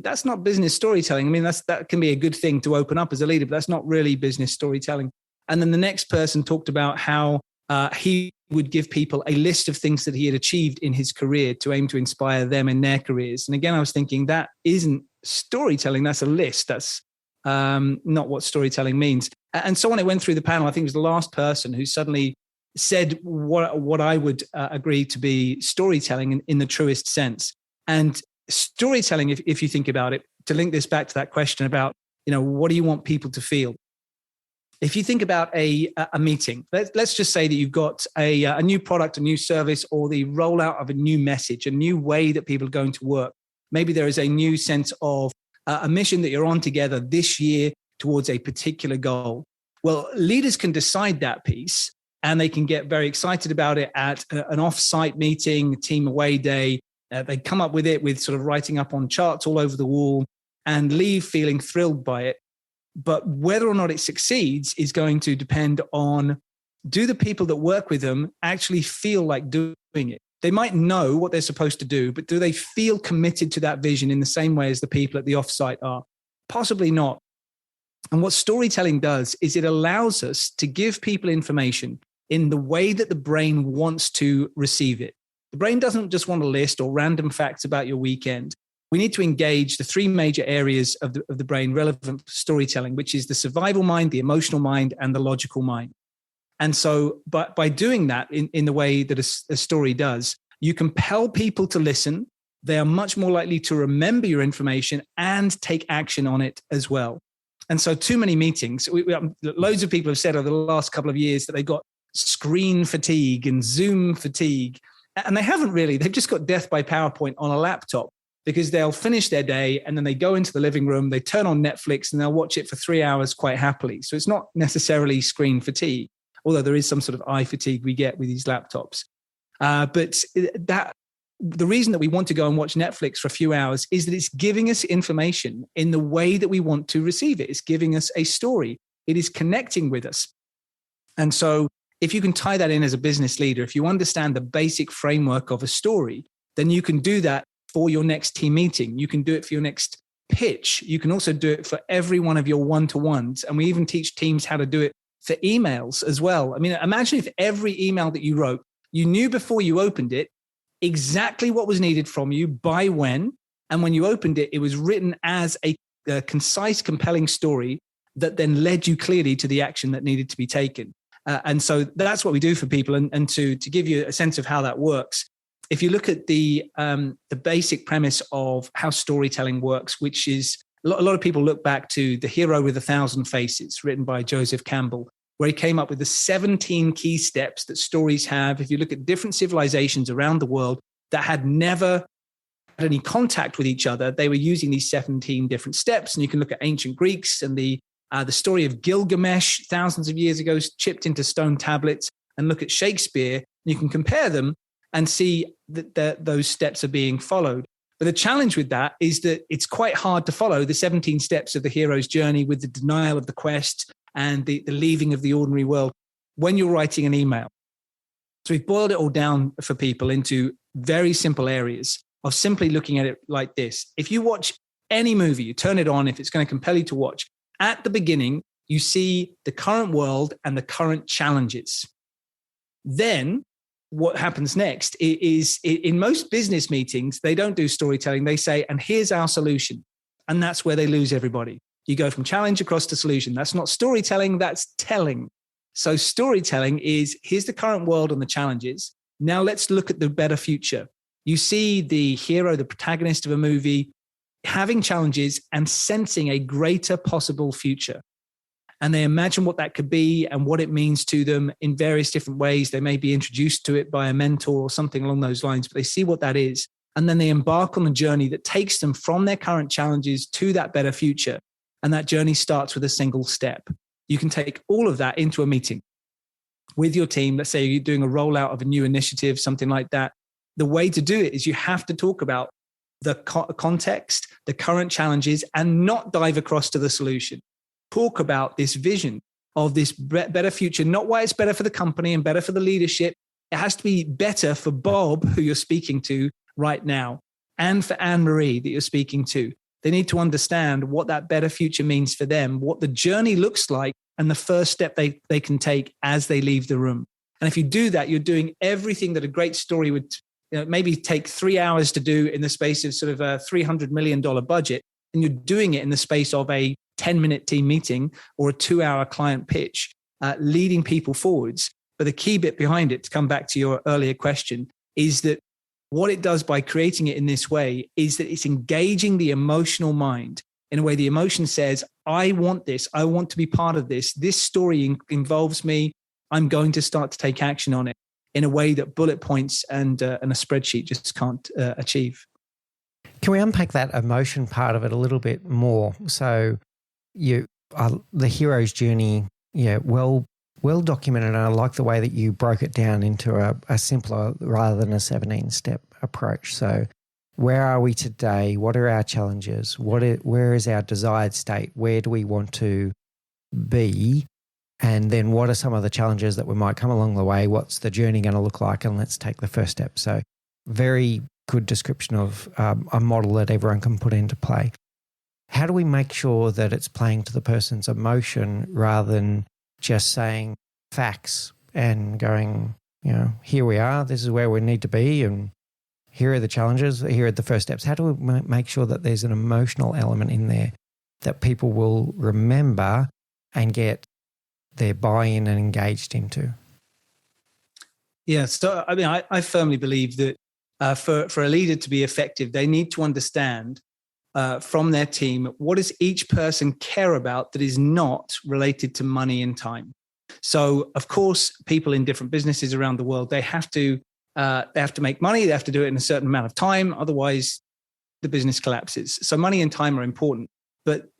that's not business storytelling. I mean, that can be a good thing to open up as a leader, but that's not really business storytelling. And then the next person talked about how he would give people a list of things that he had achieved in his career to aim to inspire them in their careers. And again, I was thinking that isn't storytelling. That's a list. That's not what storytelling means. And so when I went through the panel, I think it was the last person who suddenly said what I would agree to be storytelling in the truest sense. And storytelling, if you think about it, to link this back to that question about, what do you want people to feel? If you think about a meeting, let's just say that you've got a new product, a new service, or the rollout of a new message, a new way that people are going to work. Maybe there is a new sense of a mission that you're on together this year towards a particular goal. Well, leaders can decide that piece, and they can get very excited about it at an off-site meeting, team away day. They come up with it with sort of writing up on charts all over the wall and leave feeling thrilled by it. But whether or not it succeeds is going to depend on, do the people that work with them actually feel like doing it? They might know what they're supposed to do, but do they feel committed to that vision in the same way as the people at the offsite are? Possibly not. And what storytelling does is it allows us to give people information in the way that the brain wants to receive it. The brain doesn't just want a list or random facts about your weekend. We need to engage the three major areas of the brain relevant for storytelling, which is the survival mind, the emotional mind, and the logical mind. And so by doing that in the way that a story does, you compel people to listen. They are much more likely to remember your information and take action on it as well. And so too many meetings, loads of people have said over the last couple of years that they've got screen fatigue and Zoom fatigue. And they haven't really. They've just got death by PowerPoint on a laptop, because they'll finish their day and then they go into the living room, they turn on Netflix and they'll watch it for 3 hours quite happily. So it's not necessarily screen fatigue, although there is some sort of eye fatigue we get with these laptops. But the reason that we want to go and watch Netflix for a few hours is that it's giving us information in the way that we want to receive it. It's giving us a story. It is connecting with us. And so if you can tie that in as a business leader, if you understand the basic framework of a story, then you can do that for your next team meeting. You can do it for your next pitch. You can also do it for every one of your one-to-ones. And we even teach teams how to do it for emails as well. I mean, imagine if every email that you wrote, you knew before you opened it exactly what was needed from you by when. And when you opened it, it was written as a concise, compelling story that then led you clearly to the action that needed to be taken. And so that's what we do for people. And to give you a sense of how that works, if you look at the basic premise of how storytelling works, which is a lot of people look back to The Hero with 1,000 Faces, written by Joseph Campbell, where he came up with the 17 key steps that stories have. If you look at different civilizations around the world that had never had any contact with each other, they were using these 17 different steps. And you can look at ancient Greeks and the story of Gilgamesh thousands of years ago chipped into stone tablets, and look at Shakespeare. You can compare them and see that those steps are being followed. But the challenge with that is that it's quite hard to follow the 17 steps of the hero's journey with the denial of the quest and the leaving of the ordinary world when you're writing an email. So we've boiled it all down for people into very simple areas of simply looking at it like this. If you watch any movie, you turn it on, if it's going to compel you to watch, at the beginning, you see the current world and the current challenges. Then what happens next is in most business meetings, they don't do storytelling. They say, and here's our solution. And that's where they lose everybody. You go from challenge across to solution. That's not storytelling, that's telling. So storytelling is, here's the current world and the challenges. Now let's look at the better future. You see the hero, the protagonist of a movie, having challenges and sensing a greater possible future. And they imagine what that could be and what it means to them in various different ways. They may be introduced to it by a mentor or something along those lines, but they see what that is. And then they embark on a journey that takes them from their current challenges to that better future. And that journey starts with a single step. You can take all of that into a meeting with your team. Let's say you're doing a rollout of a new initiative, something like that. The way to do it is you have to talk about the context, the current challenges, and not dive across to the solution. Talk about this vision of this better future, not why it's better for the company and better for the leadership. It has to be better for Bob, who you're speaking to right now, and for Anne-Marie that you're speaking to. They need to understand what that better future means for them, what the journey looks like, and the first step they can take as they leave the room. And if you do that, you're doing everything that a great story would maybe take 3 hours to do in the space of sort of a $300 million budget. And you're doing it in the space of a 10-minute team meeting or a 2-hour client pitch, leading people forwards. But the key bit behind it, to come back to your earlier question, is that what it does by creating it in this way is that it's engaging the emotional mind in a way the emotion says, I want this. I want to be part of this. This story involves me. I'm going to start to take action on it in a way that bullet points and a spreadsheet just can't achieve. Can we unpack that emotion part of it a little bit more? So the hero's journey, well documented, and I like the way that you broke it down into a simpler rather than a 17-step approach. So where are we today? What are our challenges? Where is our desired state? Where do we want to be? And then what are some of the challenges that we might come along the way? What's the journey going to look like? And let's take the first step. So very good description of a model that everyone can put into play. How do we make sure that it's playing to the person's emotion rather than just saying facts and going, here we are, this is where we need to be, and here are the challenges, here are the first steps? How do we make sure that there's an emotional element in there that people will remember and get their buy-in and engaged into? Yeah, so I mean, I firmly believe that for a leader to be effective, they need to understand from their team, what does each person care about that is not related to money and time? So, of course, people in different businesses around the world, they have to make money. They have to do it in a certain amount of time. Otherwise, the business collapses. So money and time are important. but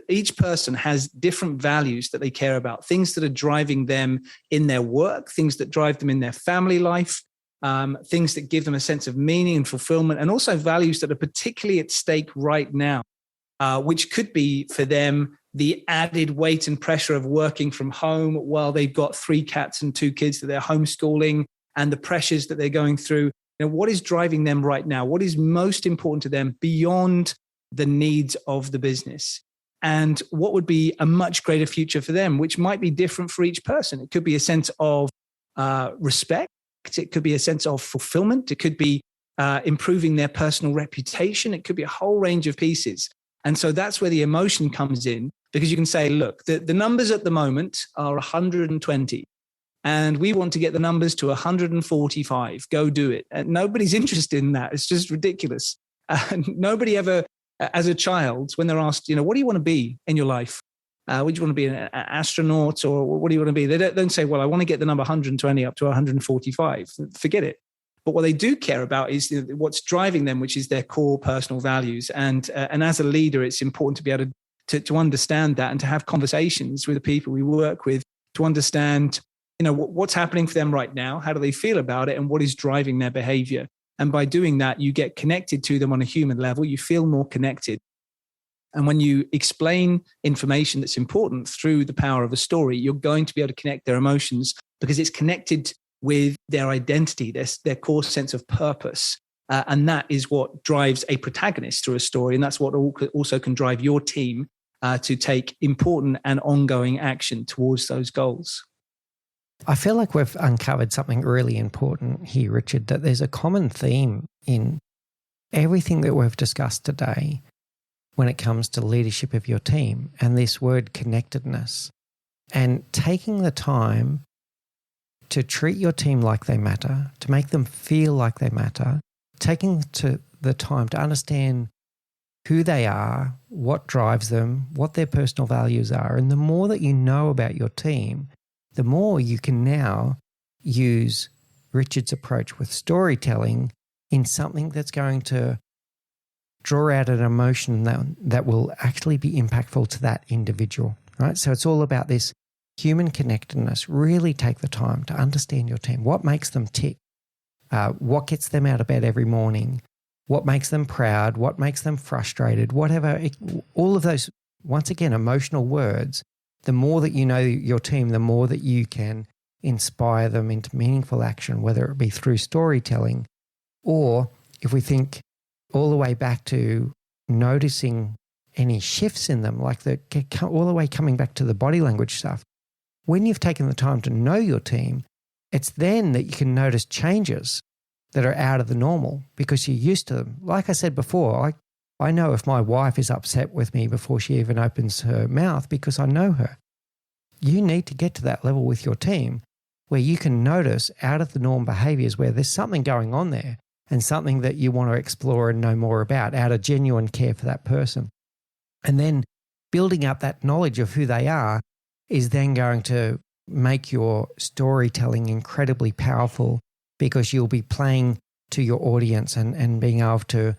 each person has different values that they care about, things that are driving them in their work, things that drive them in their family life, things that give them a sense of meaning and fulfillment, and also values that are particularly at stake right now, which could be for them the added weight and pressure of working from home while they've got 3 cats and 2 kids that they're homeschooling, and the pressures that they're going through. What is driving them right now? What is most important to them beyond the needs of the business? And what would be a much greater future for them, which might be different for each person? It could be a sense of respect. It could be a sense of fulfillment. It could be improving their personal reputation. It could be a whole range of pieces. And so that's where the emotion comes in, because you can say, look, the numbers at the moment are 120. And we want to get the numbers to 145. Go do it. And nobody's interested in that. It's just ridiculous. Nobody ever, as a child, when they're asked, what do you want to be in your life? Would you want to be an astronaut, or what do you want to be? They don't say, well, I want to get the number 120 up to 145. Forget it. But what they do care about is what's driving them, which is their core personal values. And as a leader, it's important to be able to understand that and to have conversations with the people we work with to understand what's happening for them right now, how do they feel about it, and what is driving their behavior. And by doing that, you get connected to them on a human level. You feel more connected. And when you explain information that's important through the power of a story, you're going to be able to connect their emotions, because it's connected with their identity, their core sense of purpose. And that is what drives a protagonist through a story. And that's what also can drive your team to take important and ongoing action towards those goals. I feel like we've uncovered something really important here, Richard, that there's a common theme in everything that we've discussed today when it comes to leadership of your team, and this word connectedness, and taking the time to treat your team like they matter, to make them feel like they matter, taking the time to understand who they are, what drives them, what their personal values are. And the more that you know about your team, the more you can now use Richard's approach with storytelling in something that's going to draw out an emotion that will actually be impactful to that individual, right? So it's all about this human connectedness. Really take the time to understand your team. What makes them tick? What gets them out of bed every morning? What makes them proud? What makes them frustrated? Whatever, all of those, once again, emotional words. The more that you know your team, the more that you can inspire them into meaningful action, whether it be through storytelling, or if we think all the way back to noticing any shifts in them, like all the way coming back to the body language stuff. When you've taken the time to know your team, it's then that you can notice changes that are out of the normal because you're used to them. Like I said before, I know if my wife is upset with me before she even opens her mouth because I know her. You need to get to that level with your team where you can notice out of the norm behaviors where there's something going on there and something that you want to explore and know more about out of genuine care for that person. And then building up that knowledge of who they are is then going to make your storytelling incredibly powerful because you'll be playing to your audience and being able to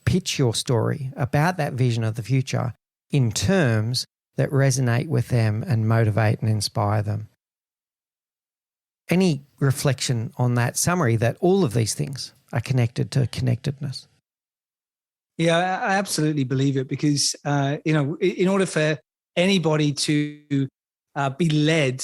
pitch your story about that vision of the future in terms that resonate with them and motivate and inspire them. Any reflection on that summary that all of these things are connected to connectedness? Yeah, I absolutely believe it because, in order for anybody to be led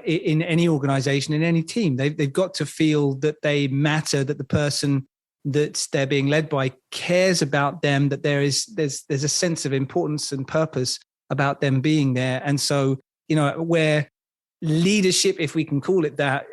in any organization, in any team, they've got to feel that they matter, that the person that they're being led by cares about them, that there's a sense of importance and purpose about them being there. And so, where leadership, if we can call it that,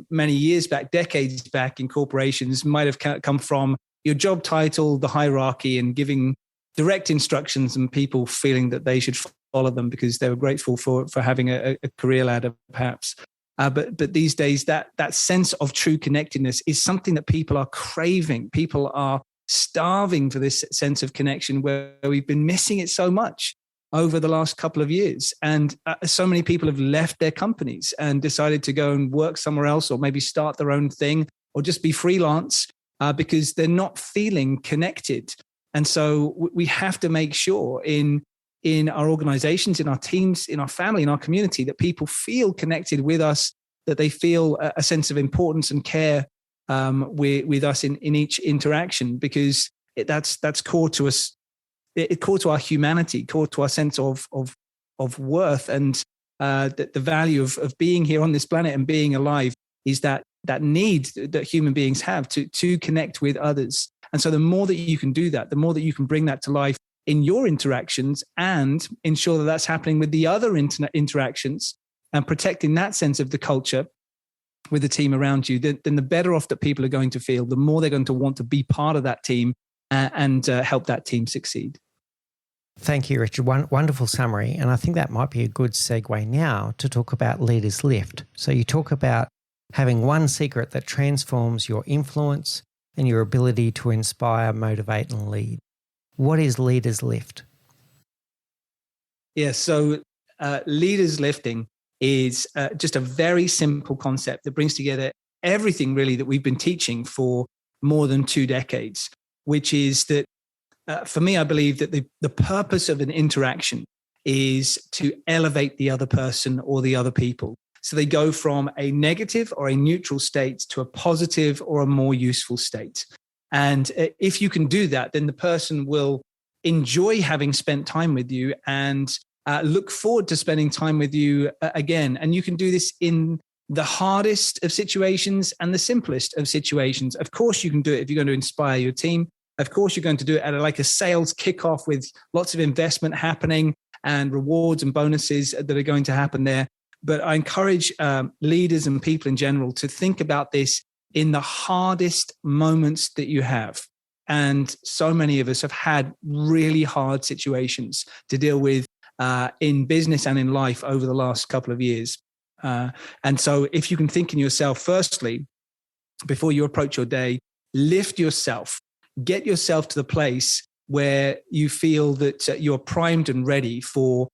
many years back, decades back in corporations might have come from your job title, the hierarchy, and giving direct instructions and people feeling that they should follow them because they were grateful for having a career ladder, perhaps. But these days, that sense of true connectedness is something that people are craving. People are starving for this sense of connection where we've been missing it so much over the last couple of years. And so many people have left their companies and decided to go and work somewhere else or maybe start their own thing or just be freelance because they're not feeling connected. And so we have to make sure in our organizations, in our teams, in our family, in our community, that people feel connected with us, that they feel a sense of importance and care with us in each interaction, because that's core to us. It's core to our humanity, core to our sense of worth, and the value of being here on this planet and being alive is that need that human beings have to connect with others. And so the more that you can do that, the more that you can bring that to life in your interactions and ensure that that's happening with the other interactions and protecting that sense of the culture with the team around you, then the better off that people are going to feel, the more they're going to want to be part of that team and help that team succeed. Thank you, Richard. Wonderful summary. And I think that might be a good segue now to talk about Leaders Lift. So you talk about having one secret that transforms your influence and your ability to inspire, motivate, and lead. What is Leaders Lift? Yeah, so Leaders Lifting is just a very simple concept that brings together everything really that we've been teaching for more than 2 decades, which is that for me, I believe that the purpose of an interaction is to elevate the other person or the other people. So they go from a negative or a neutral state to a positive or a more useful state. And if you can do that, then the person will enjoy having spent time with you and look forward to spending time with you again. And you can do this in the hardest of situations and the simplest of situations. Of course, you can do it if you're going to inspire your team. Of course, you're going to do it at like a sales kickoff with lots of investment happening and rewards and bonuses that are going to happen there. But I encourage leaders and people in general to think about this in the hardest moments that you have. And so many of us have had really hard situations to deal with in business and in life over the last couple of years. And so if you can think in yourself, firstly, before you approach your day, lift yourself, get yourself to the place where you feel that you're primed and ready for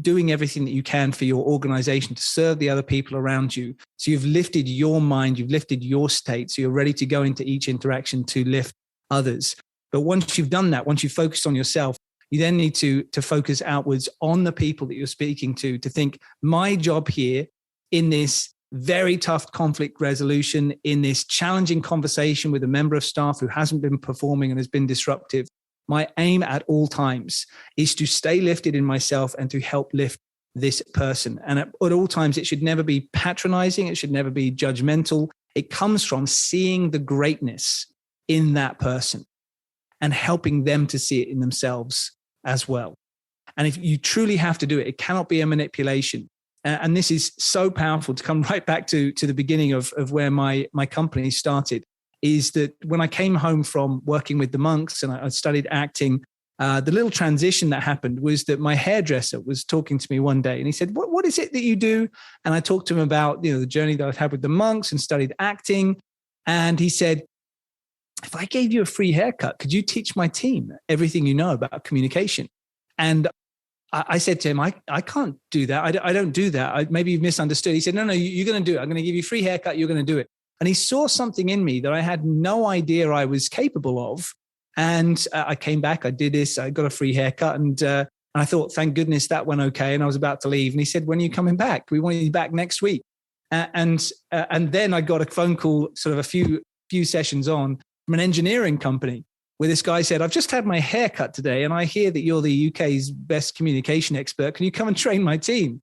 doing everything that you can for your organization to serve the other people around you. So you've lifted your mind, you've lifted your state, so you're ready to go into each interaction to lift others. But once you've done that, once you've focused on yourself, you then need to focus outwards on the people that you're speaking to think, my job here in this very tough conflict resolution, in this challenging conversation with a member of staff who hasn't been performing and has been disruptive, my aim at all times is to stay lifted in myself and to help lift this person. And at all times, it should never be patronizing. It should never be judgmental. It comes from seeing the greatness in that person and helping them to see it in themselves as well. And if you truly have to do it, it cannot be a manipulation. And this is so powerful to come right back to the beginning of where my company started, is that when I came home from working with the monks and I studied acting, the little transition that happened was that my hairdresser was talking to me one day and he said, what is it that you do? And I talked to him about, the journey that I've had with the monks and studied acting. And he said, if I gave you a free haircut, could you teach my team everything you know about communication? And I said to him, I can't do that. I don't do that. Maybe you've misunderstood. He said, no, you're going to do it. I'm going to give you a free haircut. You're going to do it. And he saw something in me that I had no idea I was capable of. And I came back, I did this, I got a free haircut. And I thought, thank goodness that went okay. And I was about to leave. And he said, when are you coming back? We want you back next week. And then I got a phone call sort of a few sessions on from an engineering company where this guy said, I've just had my hair cut today and I hear that you're the UK's best communication expert. Can you come and train my team?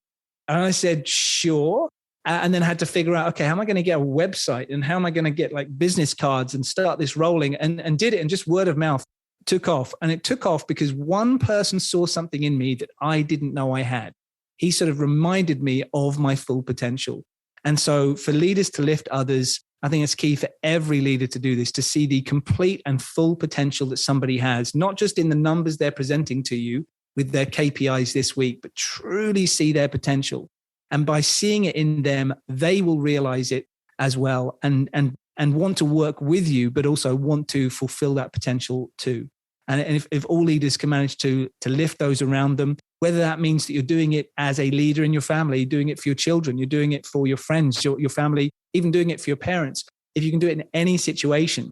And I said, sure. And then had to figure out, okay, how am I going to get a website and how am I going to get like business cards and start this rolling, and did it. And just word of mouth took off. And it took off because one person saw something in me that I didn't know I had. He sort of reminded me of my full potential. And so for leaders to lift others, I think it's key for every leader to do this, to see the complete and full potential that somebody has, not just in the numbers they're presenting to you with their KPIs this week, but truly see their potential. And by seeing it in them, they will realize it as well and want to work with you, but also want to fulfill that potential too. And if all leaders can manage to lift those around them, whether that means that you're doing it as a leader in your family, doing it for your children, you're doing it for your friends, your family, even doing it for your parents. If you can do it in any situation,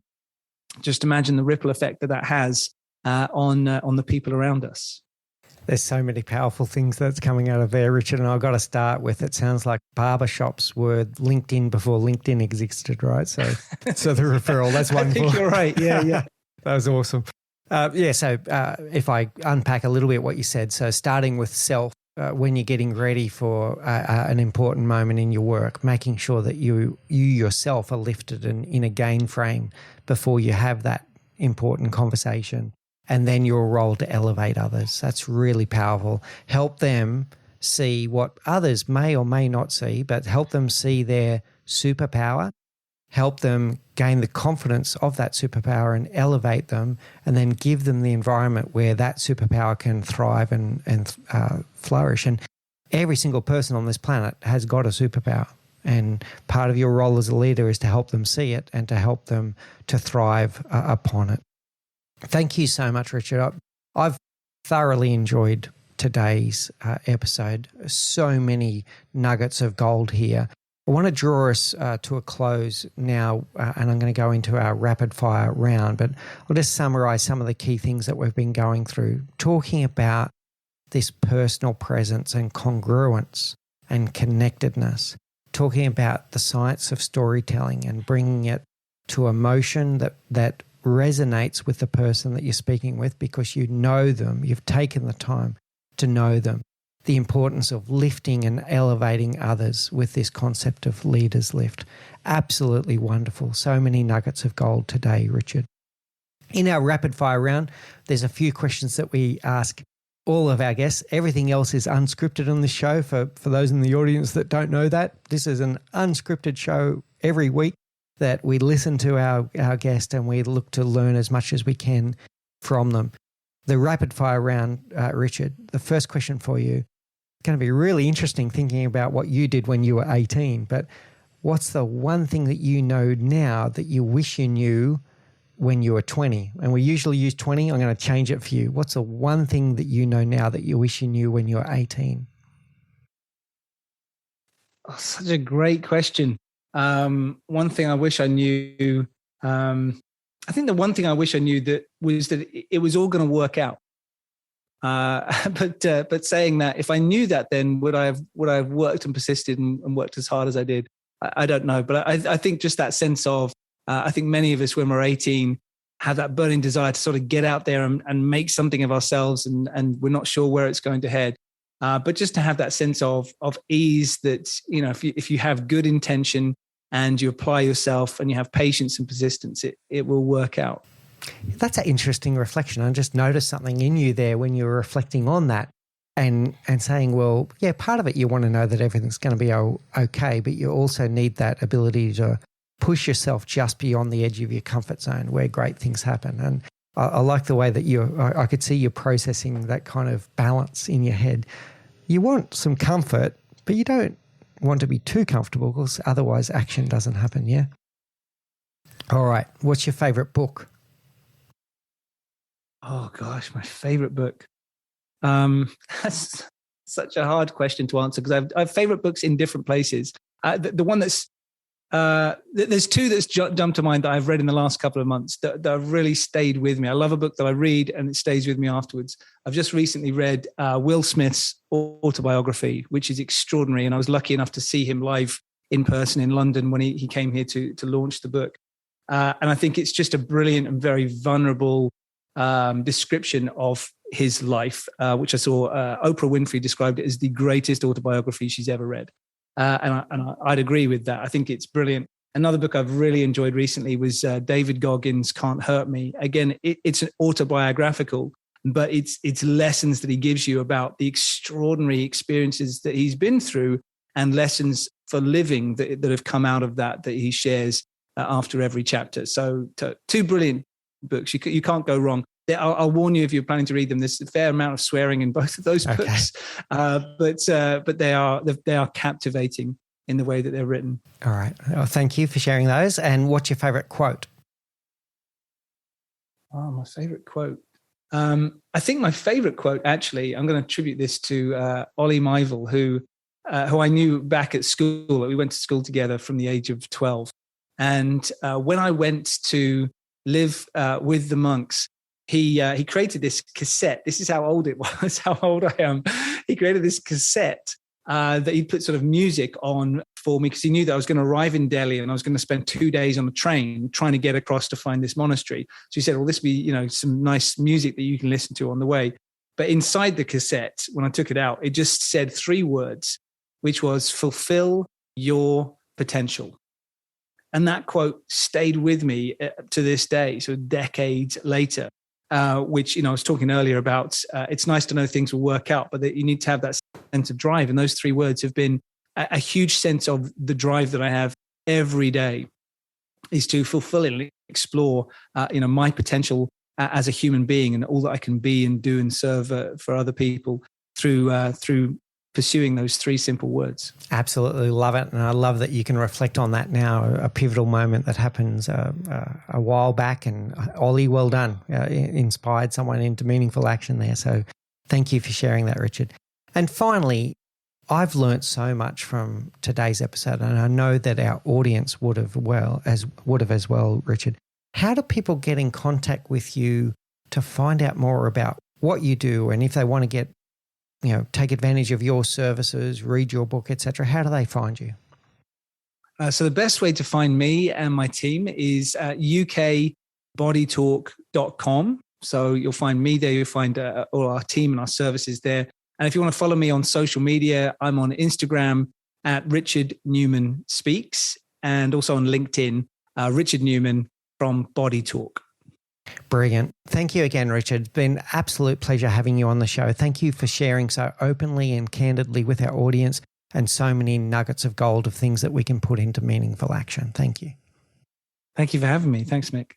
just imagine the ripple effect that has on the people around us. There's so many powerful things that's coming out of there, Richard. And I've got to start with, it sounds like barbershops were LinkedIn before LinkedIn existed, right? So the referral, that's wonderful. I think you're right. Yeah. That was awesome. So if I unpack a little bit what you said, so starting with self, when you're getting ready for an important moment in your work, making sure that you yourself are lifted and in a gain frame before you have that important conversation. And then your role to elevate others. That's really powerful. Help them see what others may or may not see, but help them see their superpower, help them gain the confidence of that superpower and elevate them, and then give them the environment where that superpower can thrive and flourish. And every single person on this planet has got a superpower. And part of your role as a leader is to help them see it and to help them to thrive upon it. Thank you so much, Richard. I've thoroughly enjoyed today's episode. So many nuggets of gold here. I want to draw us to a close now, and I'm going to go into our rapid fire round, but I'll just summarize some of the key things that we've been going through, talking about this personal presence and congruence and connectedness, talking about the science of storytelling and bringing it to emotion that resonates with the person that you're speaking with because you know them, you've taken the time to know them. The importance of lifting and elevating others with this concept of leaders lift. Absolutely wonderful. So many nuggets of gold today, Richard. In our rapid fire round, there's a few questions that we ask all of our guests. Everything else is unscripted on this show. For those in the audience that don't know that, this is an unscripted show every week that we listen to our guest and we look to learn as much as we can from them. The rapid fire round, Richard, the first question for you, it's going to be really interesting thinking about what you did when you were 18, but what's the one thing that you know now that you wish you knew when you were 20? And we usually use 20. I'm going to change it for you. What's the one thing that you know now that you wish you knew when you were 18? Oh, such a great question. One thing I wish I knew, I think the one thing I wish I knew that it was all going to work out. But saying that, if I knew that, then would I have worked and persisted and worked as hard as I did? I don't know. But I think just that sense of, I think many of us when we're 18 have that burning desire to sort of get out there and make something of ourselves, and we're not sure where it's going to head. But just to have that sense of ease that, you know, if you have good intention and you apply yourself and you have patience and persistence, it will work out. That's an interesting reflection. I just noticed something in you there when you were reflecting on that and saying, well, yeah, part of it you want to know that everything's going to be okay, but you also need that ability to push yourself just beyond the edge of your comfort zone where great things happen. And I like the way that I could see you processing that kind of balance in your head. You want some comfort, but you don't want to be too comfortable because otherwise action doesn't happen, yeah? All right. What's your favorite book? Oh, gosh, my favorite book. That's such a hard question to answer because I have favorite books in different places. The one that's there's two that's jumped to mind that I've read in the last couple of months that have really stayed with me. I love a book that I read and it stays with me afterwards. I've just recently read Will Smith's autobiography, which is extraordinary. And I was lucky enough to see him live in person in London when he came here to launch the book. And I think it's just a brilliant and very vulnerable description of his life, which I saw Oprah Winfrey described it as the greatest autobiography she's ever read. And I'd agree with that. I think it's brilliant. Another book I've really enjoyed recently was David Goggins' Can't Hurt Me. Again, it's an autobiographical, but it's lessons that he gives you about the extraordinary experiences that he's been through and lessons for living that have come out of that he shares after every chapter. So two brilliant books. You can't go wrong. I'll warn you if you're planning to read them. There's a fair amount of swearing in both of those books, but they are captivating in the way that they're written. All right. Well, thank you for sharing those. And what's your favorite quote? Oh, my favorite quote. I think my favorite quote, actually, I'm going to attribute this to Ollie Mivel, who I knew back at school. We went to school together from the age of 12. And when I went to live with the monks, he created this cassette. This is how old it was, how old I am. He created this cassette that he put sort of music on for me because he knew that I was going to arrive in Delhi and I was going to spend 2 days on the train trying to get across to find this monastery. So he said, well, this will be, some nice music that you can listen to on the way. But inside the cassette, when I took it out, it just said 3 words, which was fulfill your potential. And that quote stayed with me to this day, so decades later, which, I was talking earlier about, it's nice to know things will work out, but that you need to have that sense of drive. And those 3 words have been a huge sense of the drive that I have every day, is to fulfill and explore, my potential as a human being and all that I can be and do and serve for other people through pursuing those 3 simple words. Absolutely love it. And I love that you can reflect on that now, a pivotal moment that happens a while back. And Ollie, well done, inspired someone into meaningful action there. So thank you for sharing that, Richard. And finally, I've learnt so much from today's episode, and I know that our audience would have as well, Richard. How do people get in contact with you to find out more about what you do, and if they want to get, take advantage of your services, read your book, etc.? How do they find you? So the best way to find me and my team is ukbodytalk.com. So you'll find me there. You'll find all our team and our services there. And if you want to follow me on social media, I'm on Instagram at Richard Newman Speaks, and also on LinkedIn, Richard Newman from Body Talk. Brilliant. Thank you again, Richard. It's been an absolute pleasure having you on the show. Thank you for sharing so openly and candidly with our audience, and so many nuggets of gold of things that we can put into meaningful action. Thank you. Thank you for having me. Thanks, Mick.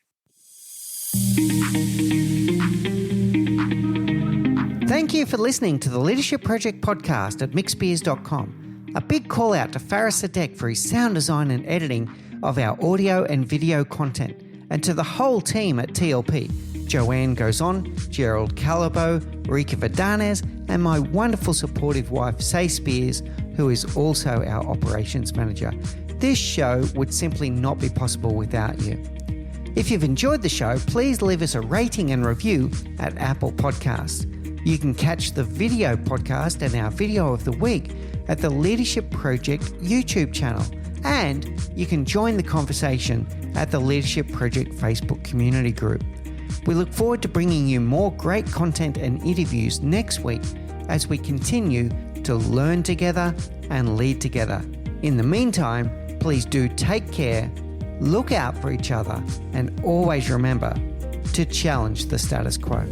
Thank you for listening to the Leadership Project podcast at mixbeers.com. A big call out to Faris Sadek for his sound design and editing of our audio and video content, and to the whole team at TLP, Joanne Gozon, Gerald Calabo, Rika Vidanes, and my wonderful supportive wife, Say Spears, who is also our operations manager. This show would simply not be possible without you. If you've enjoyed the show, please leave us a rating and review at Apple Podcasts. You can catch the video podcast and our video of the week at the Leadership Project YouTube channel. And you can join the conversation at the Leadership Project Facebook community group. We look forward to bringing you more great content and interviews next week as we continue to learn together and lead together. In the meantime, please do take care, look out for each other, and always remember to challenge the status quo.